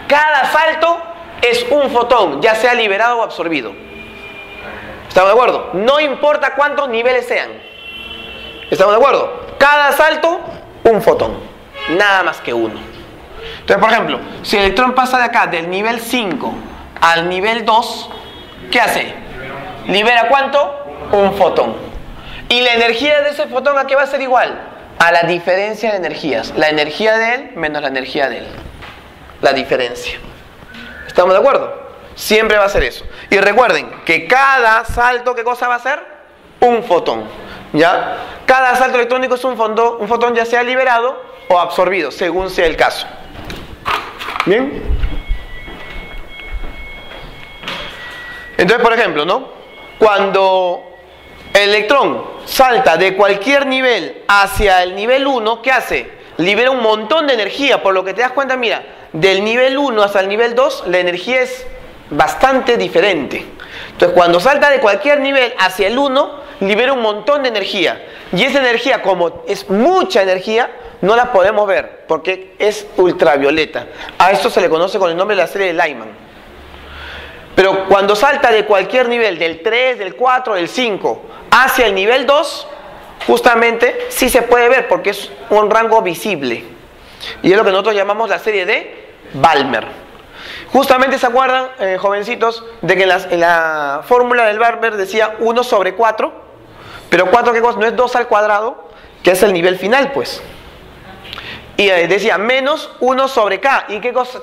Cada salto es un fotón, ya sea liberado o absorbido. ¿Estamos de acuerdo? No importa cuántos niveles sean. ¿Estamos de acuerdo? Cada salto, un fotón. Nada más que uno. Entonces, por ejemplo, si el electrón pasa de acá, del nivel 5 al nivel 2, ¿qué hace? ¿Libera cuánto? Un fotón. ¿Y la energía de ese fotón a qué va a ser igual? A la diferencia de energías. La energía de él menos la energía de él. La diferencia. ¿Estamos de acuerdo? Siempre va a ser eso. Y recuerden que cada salto, ¿qué cosa va a ser? Un fotón. ¿Ya? Cada salto electrónico es un fotón ya sea liberado o absorbido, según sea el caso. ¿Bien? Entonces, por ejemplo, ¿no? Cuando el electrón salta de cualquier nivel hacia el nivel 1, ¿qué hace? Libera un montón de energía, por lo que te das cuenta, mira, del nivel 1 hasta el nivel 2, la energía es bastante diferente. Entonces, cuando salta de cualquier nivel hacia el 1, libera un montón de energía. Y esa energía, como es mucha energía, no la podemos ver, porque es ultravioleta. A esto se le conoce con el nombre de la serie de Lyman. Pero cuando salta de cualquier nivel, del 3, del 4, del 5, hacia el nivel 2, justamente sí se puede ver porque es un rango visible. Y es lo que nosotros llamamos la serie de Balmer. Justamente se acuerdan, jovencitos, de que en la fórmula del Balmer decía 1 sobre 4, pero 4 ¿qué cosa? No es 2 al cuadrado, que es el nivel final, pues. Y decía menos 1 sobre K. ¿Y qué cosa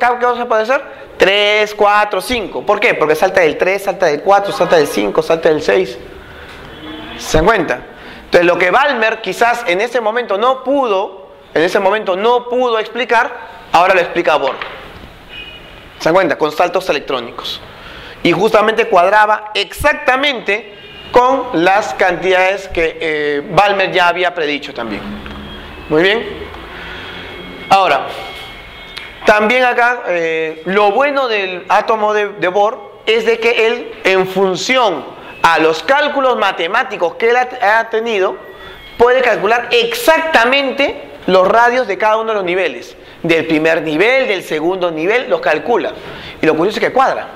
puede ser? 3, 4, 5. ¿Por qué? Porque salta del 3, salta del 4, salta del 5, salta del 6. ¿Se dan cuenta? Entonces lo que Balmer quizás en ese momento no pudo explicar, ahora lo explica Bohr. ¿Se dan cuenta? Con saltos electrónicos. Y justamente cuadraba exactamente con las cantidades que Balmer ya había predicho también. Muy bien. Ahora, también acá, lo bueno del átomo de Bohr es de que él, en función a los cálculos matemáticos que él ha tenido, puede calcular exactamente los radios de cada uno de los niveles. Del primer nivel, del segundo nivel, los calcula. Y lo curioso es que cuadra.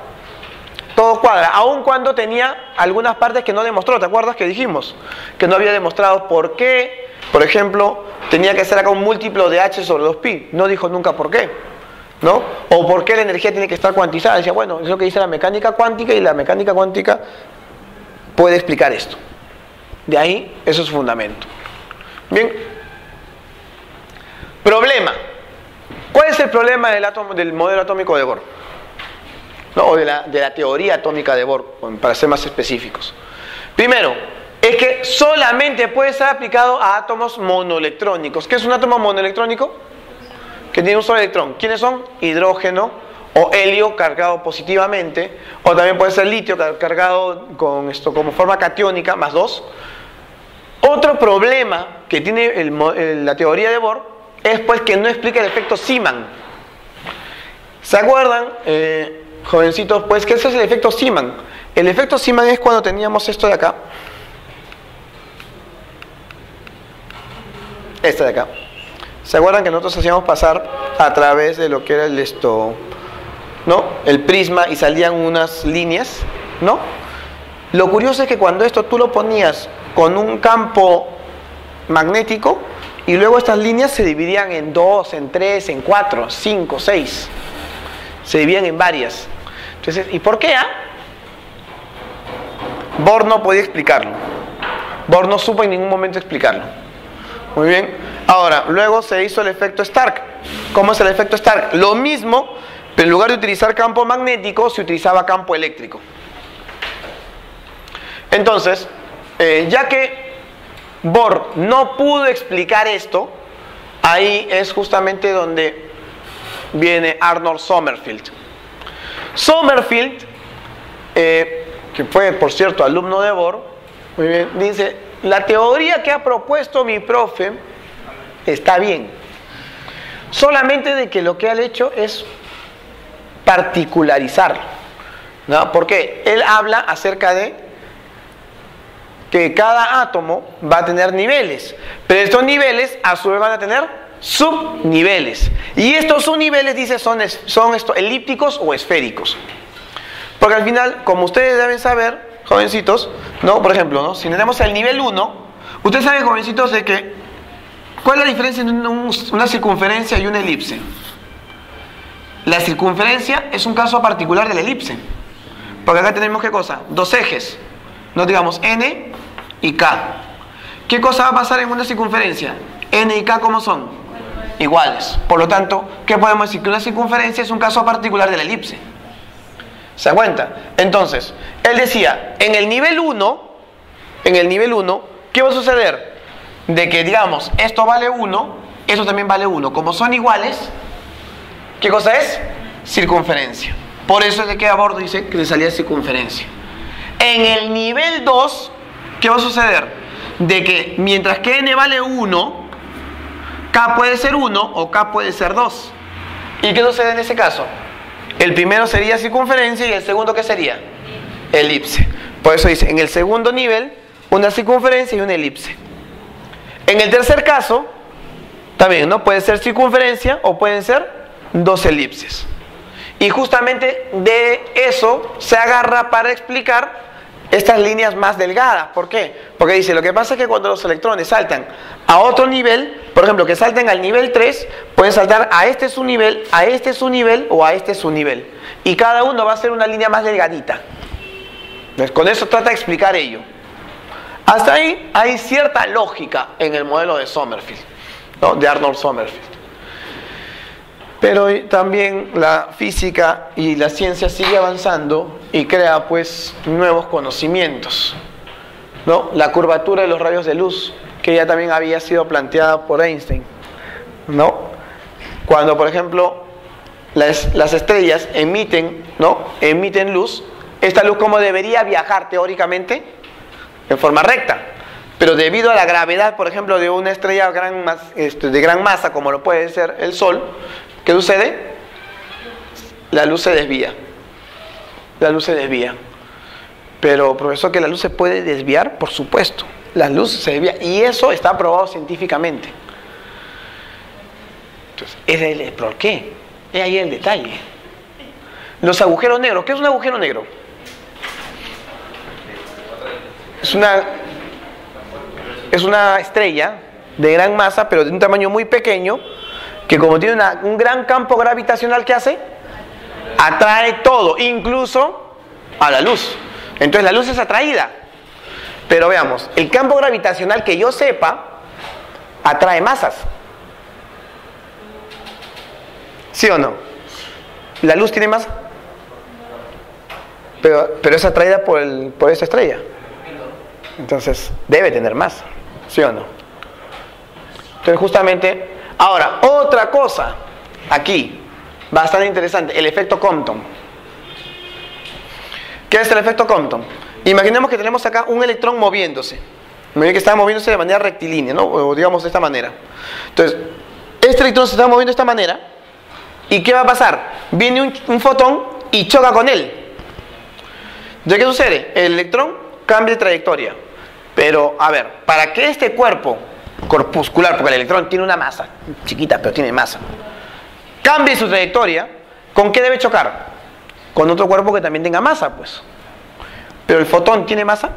Todo cuadra, aun cuando tenía algunas partes que no demostró. ¿Te acuerdas que dijimos? Que no había demostrado por qué. Por ejemplo, tenía que ser acá un múltiplo de h sobre 2pi. No dijo nunca por qué, ¿no? O por qué la energía tiene que estar cuantizada. Decía, bueno, es lo que dice la mecánica cuántica y la mecánica cuántica puede explicar esto. De ahí, eso es su fundamento. Bien. Problema. ¿Cuál es el problema del modelo atómico de Bohr? ¿No? O de la teoría atómica de Bohr, para ser más específicos. Primero, es que solamente puede ser aplicado a átomos monoelectrónicos. ¿Qué es un átomo monoelectrónico? Que tiene un solo electrón. ¿Quiénes son? Hidrógeno o helio cargado positivamente, o también puede ser litio cargado con esto como forma catiónica, más 2. Otro problema que tiene la teoría de Bohr es pues que no explica el efecto Zeeman. ¿Se acuerdan, jovencitos? Pues que ese es el efecto Zeeman. El efecto Zeeman es cuando teníamos esto de acá. Esta de acá. ¿Se acuerdan que nosotros hacíamos pasar a través de lo que era el prisma y salían unas líneas, ¿no? Lo curioso es que cuando esto tú lo ponías con un campo magnético y luego estas líneas se dividían en 2, en 3, en 4, 5, 6. Se dividían en varias. Entonces, ¿y por qué? Bohr no podía explicarlo. Bohr no supo en ningún momento explicarlo. Muy bien. Ahora, luego se hizo el efecto Stark. ¿Cómo es el efecto Stark? Lo mismo, pero en lugar de utilizar campo magnético, se utilizaba campo eléctrico. Entonces, ya que Bohr no pudo explicar esto, ahí es justamente donde viene Arnold Sommerfeld. Sommerfeld, que fue, por cierto, alumno de Bohr, muy bien, dice, la teoría que ha propuesto mi profe está bien. Solamente de que lo que él ha hecho es particularizarlo, ¿no? Porque él habla acerca de que cada átomo va a tener niveles, pero estos niveles a su vez van a tener subniveles. Y estos subniveles, dice, son elípticos o esféricos. Porque al final, como ustedes deben saber, jovencitos, ¿no? Por ejemplo, ¿no? Si tenemos el nivel 1, ustedes saben, jovencitos, de que ¿cuál es la diferencia entre una circunferencia y una elipse? La circunferencia es un caso particular de la elipse. Porque acá tenemos, ¿qué cosa? Dos ejes. No digamos N y K. ¿Qué cosa va a pasar en una circunferencia? N y K, ¿cómo son? Iguales. Por lo tanto, ¿qué podemos decir? Que una circunferencia es un caso particular de la elipse. ¿Se da cuenta? Entonces, él decía, en el nivel 1, ¿qué va a suceder? De que, digamos, esto vale 1, esto también vale 1. Como son iguales, ¿qué cosa es? Circunferencia. Por eso es de que a bordo dice que le salía circunferencia. En el nivel 2, ¿qué va a suceder? De que mientras que n vale 1, k puede ser 1 o k puede ser 2. ¿Y qué sucede en ese caso? El primero sería circunferencia y el segundo, ¿qué sería? Elipse. Por eso dice, en el segundo nivel, una circunferencia y una elipse. En el tercer caso, también, ¿no? Puede ser circunferencia o pueden ser dos elipses. Y justamente de eso se agarra para explicar estas líneas más delgadas. ¿Por qué? Porque dice, lo que pasa es que cuando los electrones saltan a otro nivel, por ejemplo, que salten al nivel 3, pueden saltar a este subnivel, a este subnivel o a este subnivel. Y cada uno va a ser una línea más delgadita. Entonces, con eso trata de explicar ello. Hasta ahí hay cierta lógica en el modelo de Sommerfeld, ¿no? De Arnold Sommerfeld. Pero también la física y la ciencia sigue avanzando y crea pues nuevos conocimientos, ¿no? La curvatura de los rayos de luz, que ya también había sido planteada por Einstein, ¿no? Cuando, por ejemplo, las estrellas emiten, ¿no? Emiten luz, esta luz, ¿cómo debería viajar teóricamente? En forma recta. Pero debido a la gravedad, por ejemplo, de una estrella de gran masa, como lo puede ser el Sol, ¿qué sucede? La luz se desvía. La luz se desvía. Pero, profesor, ¿que la luz se puede desviar? Por supuesto. La luz se desvía. Y eso está probado científicamente. Entonces, ese es el por qué. Es ahí el detalle. Los agujeros negros. ¿Qué es un agujero negro? Es una estrella de gran masa, pero de un tamaño muy pequeño, que como tiene un gran campo gravitacional, ¿qué hace? Atrae todo, incluso a la luz. Entonces la luz es atraída. Pero veamos, el campo gravitacional, que yo sepa, atrae masas. ¿Sí o no? ¿La luz tiene masa? Pero es atraída por esta estrella. Entonces debe tener masa. ¿Sí o no? Entonces justamente, ahora, otra cosa aquí, bastante interesante, el efecto Compton. ¿Qué es el efecto Compton? Imaginemos que tenemos acá un electrón moviéndose. Que está moviéndose de manera rectilínea, ¿no? O digamos de esta manera. Entonces, este electrón se está moviendo de esta manera. ¿Y qué va a pasar? Viene un fotón y choca con él. ¿Ya qué sucede? El electrón cambia de trayectoria. Pero, a ver, para que este cuerpo corpuscular, porque el electrón tiene una masa chiquita, pero tiene masa, cambie su trayectoria, ¿con qué debe chocar? Con otro cuerpo que también tenga masa, pues. Pero el fotón tiene masa.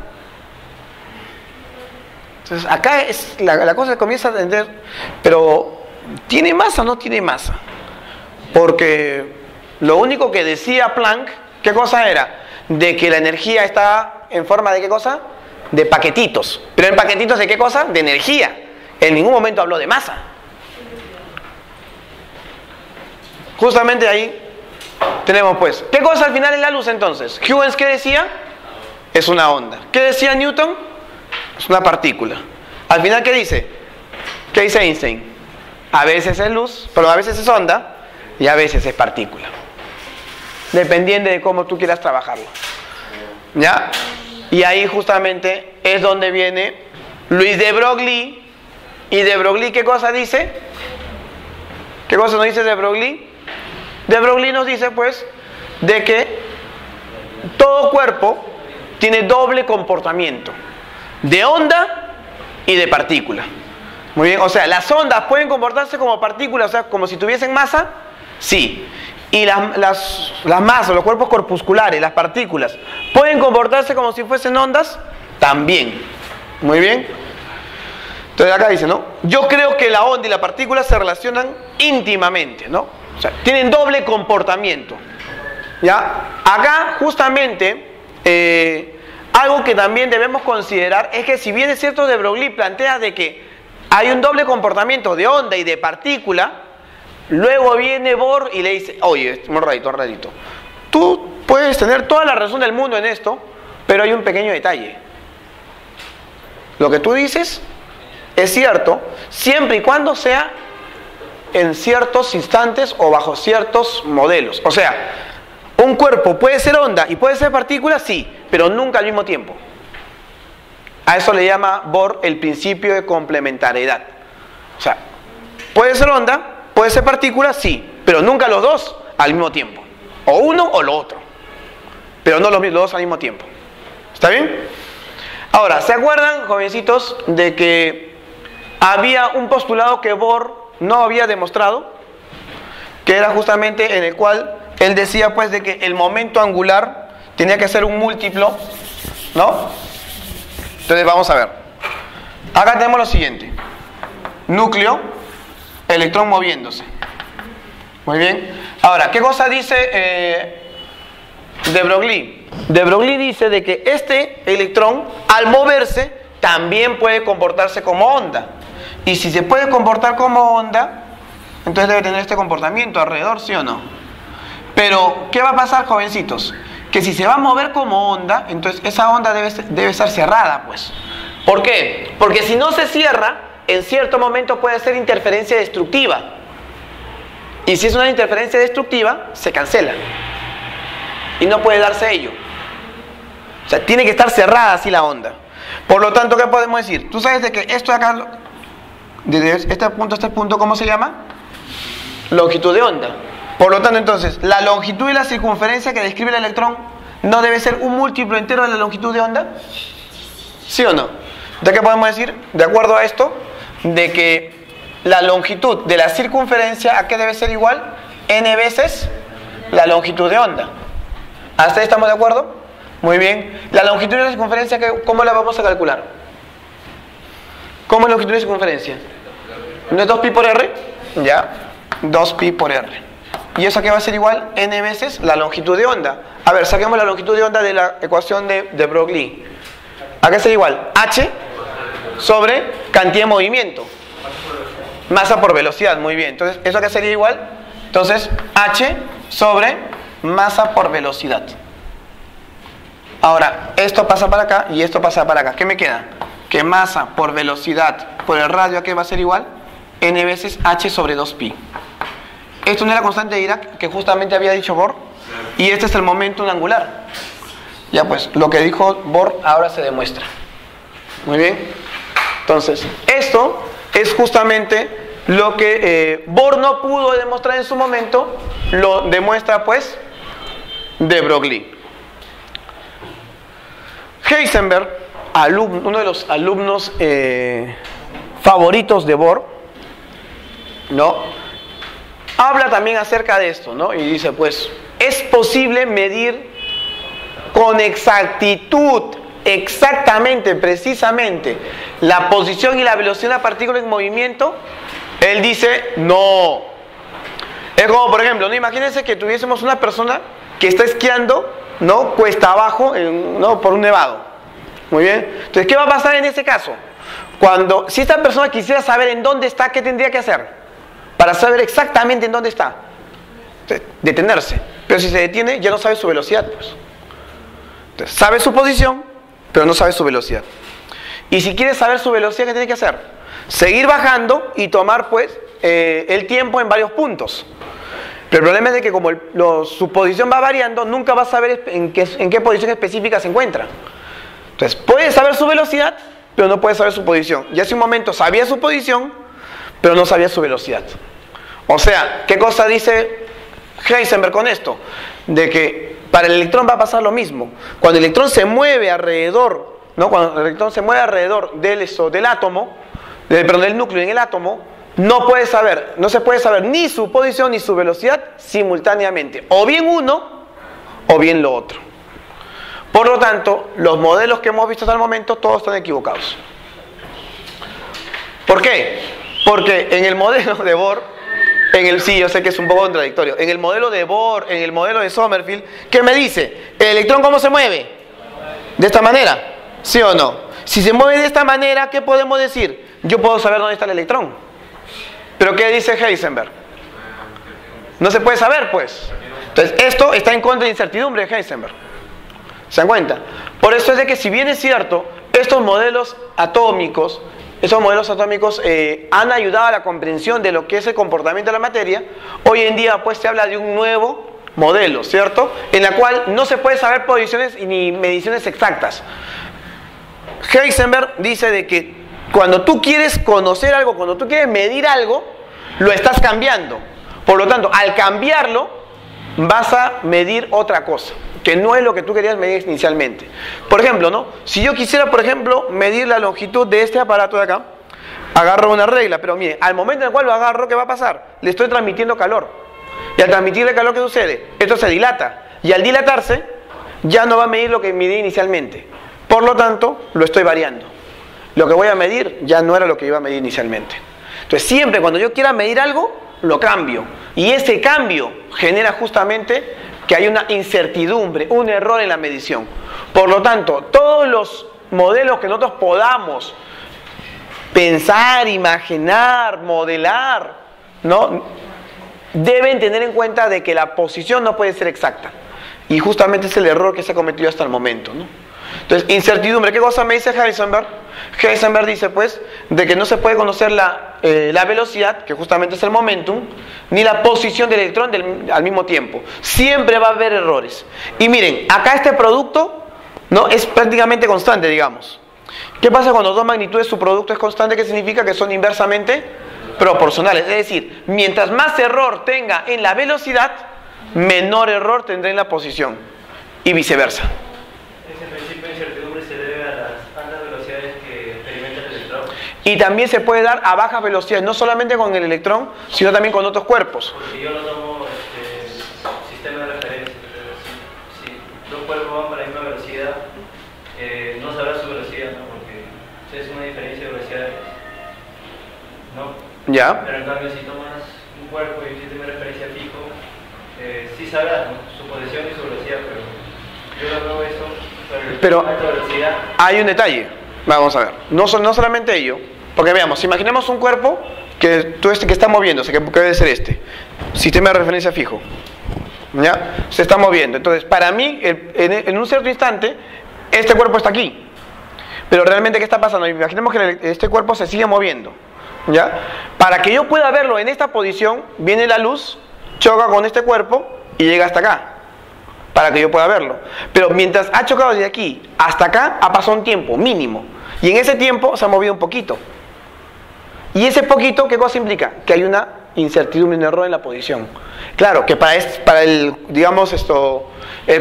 Entonces, acá es la cosa que comienza a entender, pero ¿tiene masa o no tiene masa? Porque lo único que decía Planck, ¿qué cosa era? De que la energía está en forma de ¿qué cosa? De paquetitos. ¿Pero en paquetitos de qué cosa? De energía. En ningún momento habló de masa. Justamente ahí tenemos pues, ¿qué cosa al final es la luz entonces? Huygens, ¿qué decía? Es una onda. ¿Qué decía Newton? Es una partícula. Al final, ¿qué dice? ¿Qué dice Einstein? A veces es luz, pero a veces es onda y a veces es partícula. Dependiendo de cómo tú quieras trabajarlo. ¿Ya? Y ahí justamente es donde viene Louis de Broglie, ¿Y de Broglie qué cosa dice? ¿Qué cosa nos dice de Broglie? De Broglie nos dice pues de que todo cuerpo tiene doble comportamiento, de onda y de partícula. Muy bien, o sea, las ondas pueden comportarse como partículas, o sea, como si tuviesen masa, sí. Y las masas, los cuerpos corpusculares, las partículas, ¿pueden comportarse como si fuesen ondas? También. Muy bien. Entonces acá dice, ¿no? Yo creo que la onda y la partícula se relacionan íntimamente, ¿no? O sea, tienen doble comportamiento. ¿Ya? Acá, justamente, algo que también debemos considerar es que si bien es cierto de Broglie plantea de que hay un doble comportamiento de onda y de partícula, luego viene Bohr y le dice, oye, un ratito, tú puedes tener toda la razón del mundo en esto, pero hay un pequeño detalle. Lo que tú dices es cierto, siempre y cuando sea en ciertos instantes o bajo ciertos modelos. O sea, un cuerpo puede ser onda y puede ser partícula, sí, pero nunca al mismo tiempo. A eso le llama Bohr el principio de complementariedad. O sea, puede ser onda, puede ser partícula, sí, pero nunca los dos al mismo tiempo. O uno o lo otro, pero no los dos al mismo tiempo. ¿Está bien? Ahora, ¿se acuerdan, jovencitos, de que había un postulado que Bohr no había demostrado? Que era justamente en el cual él decía pues de que el momento angular tenía que ser un múltiplo, ¿no? Entonces vamos a ver. Acá tenemos lo siguiente. Núcleo, electrón moviéndose. Muy bien. Ahora, ¿qué cosa dice de Broglie? De Broglie dice de que este electrón, al moverse, también puede comportarse como onda. Y si se puede comportar como onda, entonces debe tener este comportamiento alrededor, ¿sí o no? Pero, ¿qué va a pasar, jovencitos? Que si se va a mover como onda, entonces esa onda debe estar cerrada, pues. ¿Por qué? Porque si no se cierra, en cierto momento puede ser interferencia destructiva. Y si es una interferencia destructiva, se cancela. Y no puede darse ello. O sea, tiene que estar cerrada así la onda. Por lo tanto, ¿qué podemos decir? Tú sabes de que esto de acá, desde este punto a este punto, ¿cómo se llama? Longitud de onda. Por lo tanto, entonces, la longitud y la circunferencia que describe el electrón no debe ser un múltiplo entero de la longitud de onda. ¿Sí o no? ¿De qué podemos decir? De acuerdo a esto, de que la longitud de la circunferencia, ¿a qué debe ser igual? N veces la longitud de onda. ¿Hasta ahí estamos de acuerdo? Muy bien. La longitud de la circunferencia, ¿cómo la vamos a calcular? ¿Cómo es longitud de circunferencia? ¿No es 2pi por r? Ya, 2pi por r. ¿Y eso qué va a ser igual? N veces la longitud de onda. A ver, saquemos la longitud de onda de la ecuación de Broglie. ¿A qué será igual? H sobre cantidad de movimiento. Masa por velocidad, muy bien. Entonces, ¿eso a qué sería igual? Entonces, H sobre masa por velocidad. Ahora, esto pasa para acá y esto pasa para acá. ¿Qué me queda? Que masa por velocidad por el radio, ¿a qué va a ser igual? N veces H sobre 2pi. Esto no era constante de Dirac, que justamente había dicho Bohr. Y este es el momento angular. Ya pues, lo que dijo Bohr ahora se demuestra. Muy bien. Entonces, esto es justamente lo que Bohr no pudo demostrar en su momento, lo demuestra pues de Broglie. Heisenberg, uno de los alumnos favoritos de Bohr, ¿no? Habla también acerca de esto, ¿no? Y dice, pues, es posible medir con exactitud, exactamente, precisamente, la posición y la velocidad de la partícula en movimiento. Él dice, no. Es como, por ejemplo, ¿no? Imagínense que tuviésemos una persona que está esquiando, ¿no? Cuesta abajo, ¿no? Por un nevado. Muy bien. Entonces, ¿qué va a pasar en ese caso? Si esta persona quisiera saber en dónde está, ¿qué tendría que hacer? Para saber exactamente en dónde está. Detenerse. Pero si se detiene, ya no sabe su velocidad, pues. Entonces, sabe su posición, pero no sabe su velocidad. Y si quiere saber su velocidad, ¿qué tiene que hacer? Seguir bajando y tomar, pues, el tiempo en varios puntos. Pero el problema es de que como su posición va variando, nunca va a saber en qué posición específica se encuentra. Entonces, puede saber su velocidad, pero no puede saber su posición. Y hace un momento sabía su posición, pero no sabía su velocidad. O sea, ¿qué cosa dice Heisenberg con esto? De que para el electrón va a pasar lo mismo. Cuando el electrón se mueve alrededor, ¿no? Cuando el electrón se mueve alrededor del átomo, del núcleo en el átomo, no se puede saber ni su posición ni su velocidad simultáneamente. O bien uno, o bien lo otro. Por lo tanto, los modelos que hemos visto hasta el momento, todos están equivocados. ¿Por qué? Porque en el modelo de Bohr, sí, yo sé que es un poco contradictorio. En el modelo de Bohr, en el modelo de Sommerfeld, ¿qué me dice? ¿El electrón cómo se mueve? ¿De esta manera? ¿Sí o no? Si se mueve de esta manera, ¿qué podemos decir? Yo puedo saber dónde está el electrón. ¿Pero qué dice Heisenberg? No se puede saber, pues. Entonces, esto está en contra de la incertidumbre de Heisenberg. ¿Se dan cuenta? Por eso es de que, si bien es cierto, estos modelos atómicos han ayudado a la comprensión de lo que es el comportamiento de la materia. Hoy en día pues se habla de un nuevo modelo, ¿cierto? En la cual no se puede saber posiciones ni mediciones exactas. Heisenberg dice de que cuando tú quieres conocer algo, cuando tú quieres medir algo, lo estás cambiando. Por lo tanto, al cambiarlo, vas a medir otra cosa, que no es lo que tú querías medir inicialmente. Por ejemplo, ¿no? Si yo quisiera, por ejemplo, medir la longitud de este aparato de acá, agarro una regla, pero mire, al momento en el cual lo agarro, ¿qué va a pasar? Le estoy transmitiendo calor. Y al transmitirle calor, ¿qué sucede? Esto se dilata. Y al dilatarse, ya no va a medir lo que medí inicialmente. Por lo tanto, lo estoy variando. Lo que voy a medir ya no era lo que iba a medir inicialmente. Entonces, siempre cuando yo quiera medir algo, lo cambio. Y ese cambio genera justamente que hay una incertidumbre, un error en la medición. Por lo tanto, todos los modelos que nosotros podamos pensar, imaginar, modelar, ¿no? Deben tener en cuenta de que la posición no puede ser exacta. Y justamente es el error que se ha cometido hasta el momento, ¿no? Entonces, incertidumbre. ¿Qué cosa me dice Heisenberg? Heisenberg dice pues de que no se puede conocer la velocidad, que justamente es el momentum, ni la posición del electrón al mismo tiempo. Siempre va a haber errores. Y miren, acá este producto, ¿no?, es prácticamente constante, digamos. ¿Qué pasa cuando dos magnitudes su producto es constante? ¿Qué significa? Que son inversamente proporcionales. Es decir, mientras más error tenga en la velocidad, menor error tendrá en la posición. Y viceversa. Ese principio de incertidumbre se debe a las altas velocidades que experimenta el electrón. Y también se puede dar a bajas velocidades, no solamente con el electrón, sino también con otros cuerpos. Porque yo lo tomo sistema de referencia. Si dos cuerpos van para la misma velocidad, no sabrá su velocidad, ¿no? Porque es una diferencia de velocidades, ¿no? Ya. Pero en cambio, si tomas un cuerpo y un sistema de referencia fijo, sí sabrás, ¿no?, su posición y su velocidad, pero yo lo veo eso. Pero hay un detalle, vamos a ver, no solamente ello, porque veamos, imaginemos un cuerpo que está moviéndose, que debe ser sistema de referencia fijo, ¿ya? Se está moviendo. Entonces, para mí, en un cierto instante, este cuerpo está aquí, pero realmente, ¿qué está pasando? Imaginemos que este cuerpo se sigue moviendo, ¿ya? Para que yo pueda verlo en esta posición, viene la luz, choca con este cuerpo y llega hasta acá, para que yo pueda verlo. Pero mientras ha chocado desde aquí hasta acá, ha pasado un tiempo mínimo. Y en ese tiempo se ha movido un poquito. Y ese poquito, ¿qué cosa implica? Que hay una incertidumbre, un error en la posición. Claro, que para el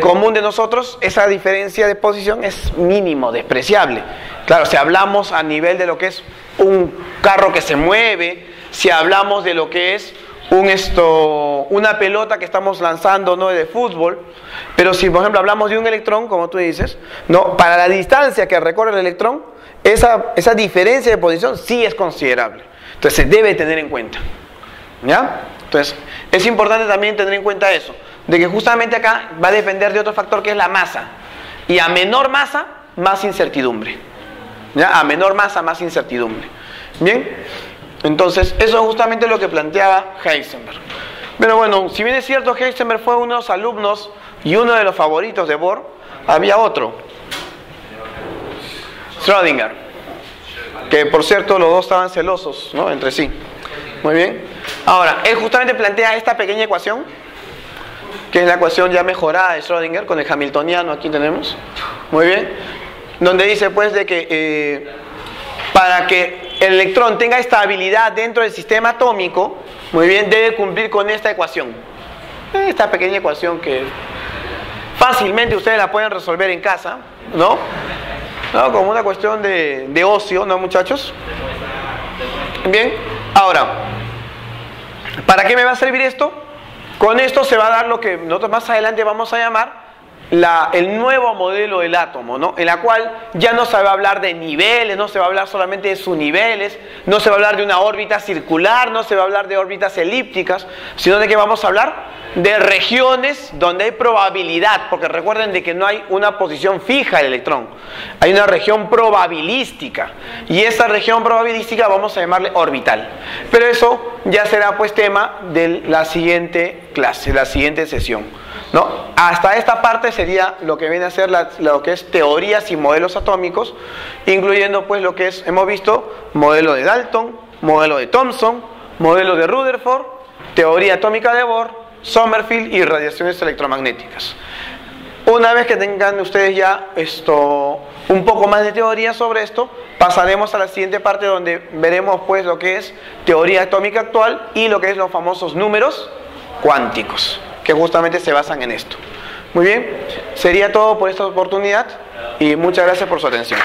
común de nosotros, esa diferencia de posición es mínimo, despreciable. Claro, si hablamos a nivel de lo que es un carro que se mueve, si hablamos de lo que es una pelota que estamos lanzando, ¿no?, de fútbol. Pero si, por ejemplo, hablamos de un electrón, como tú dices, ¿no?, para la distancia que recorre el electrón, esa diferencia de posición sí es considerable. Entonces se debe tener en cuenta, ¿ya? Entonces es importante también tener en cuenta eso, de que justamente acá va a depender de otro factor, que es la masa. Y a menor masa, más incertidumbre, ¿ya? A menor masa, más incertidumbre. Bien, entonces eso es justamente lo que planteaba Heisenberg. Pero bueno, si bien es cierto, Heisenberg fue uno de los alumnos y uno de los favoritos de Bohr, había otro, Schrödinger, que por cierto los dos estaban celosos, ¿no?, entre sí. Muy bien. Ahora, él justamente plantea esta pequeña ecuación, que es la ecuación ya mejorada de Schrödinger, con el hamiltoniano aquí tenemos. Muy bien. Donde dice pues de que para que el electrón tenga estabilidad dentro del sistema atómico, muy bien, debe cumplir con esta ecuación. Esta pequeña ecuación que fácilmente ustedes la pueden resolver en casa, ¿no? ¿No? Como una cuestión de ocio, ¿no, muchachos? Bien, ahora, ¿para qué me va a servir esto? Con esto se va a dar lo que nosotros más adelante vamos a llamar el nuevo modelo del átomo, ¿no? En la cual ya no se va a hablar de niveles, no se va a hablar solamente de subniveles, no se va a hablar de una órbita circular, no se va a hablar de órbitas elípticas, sino de que vamos a hablar de regiones donde hay probabilidad, porque recuerden de que no hay una posición fija del electrón, hay una región probabilística, y esa región probabilística vamos a llamarle orbital. Pero eso ya será pues tema de la siguiente clase, la siguiente sesión, ¿no? Hasta esta parte sería lo que viene a ser lo que es teorías y modelos atómicos, incluyendo pues lo que es, hemos visto, modelo de Dalton, modelo de Thomson, modelo de Rutherford, teoría atómica de Bohr, Sommerfeld y radiaciones electromagnéticas. Una vez que tengan ustedes ya un poco más de teoría sobre esto, pasaremos a la siguiente parte donde veremos pues lo que es teoría atómica actual y lo que es los famosos números cuánticos, que justamente se basan en esto. Muy bien, sería todo por esta oportunidad y muchas gracias por su atención.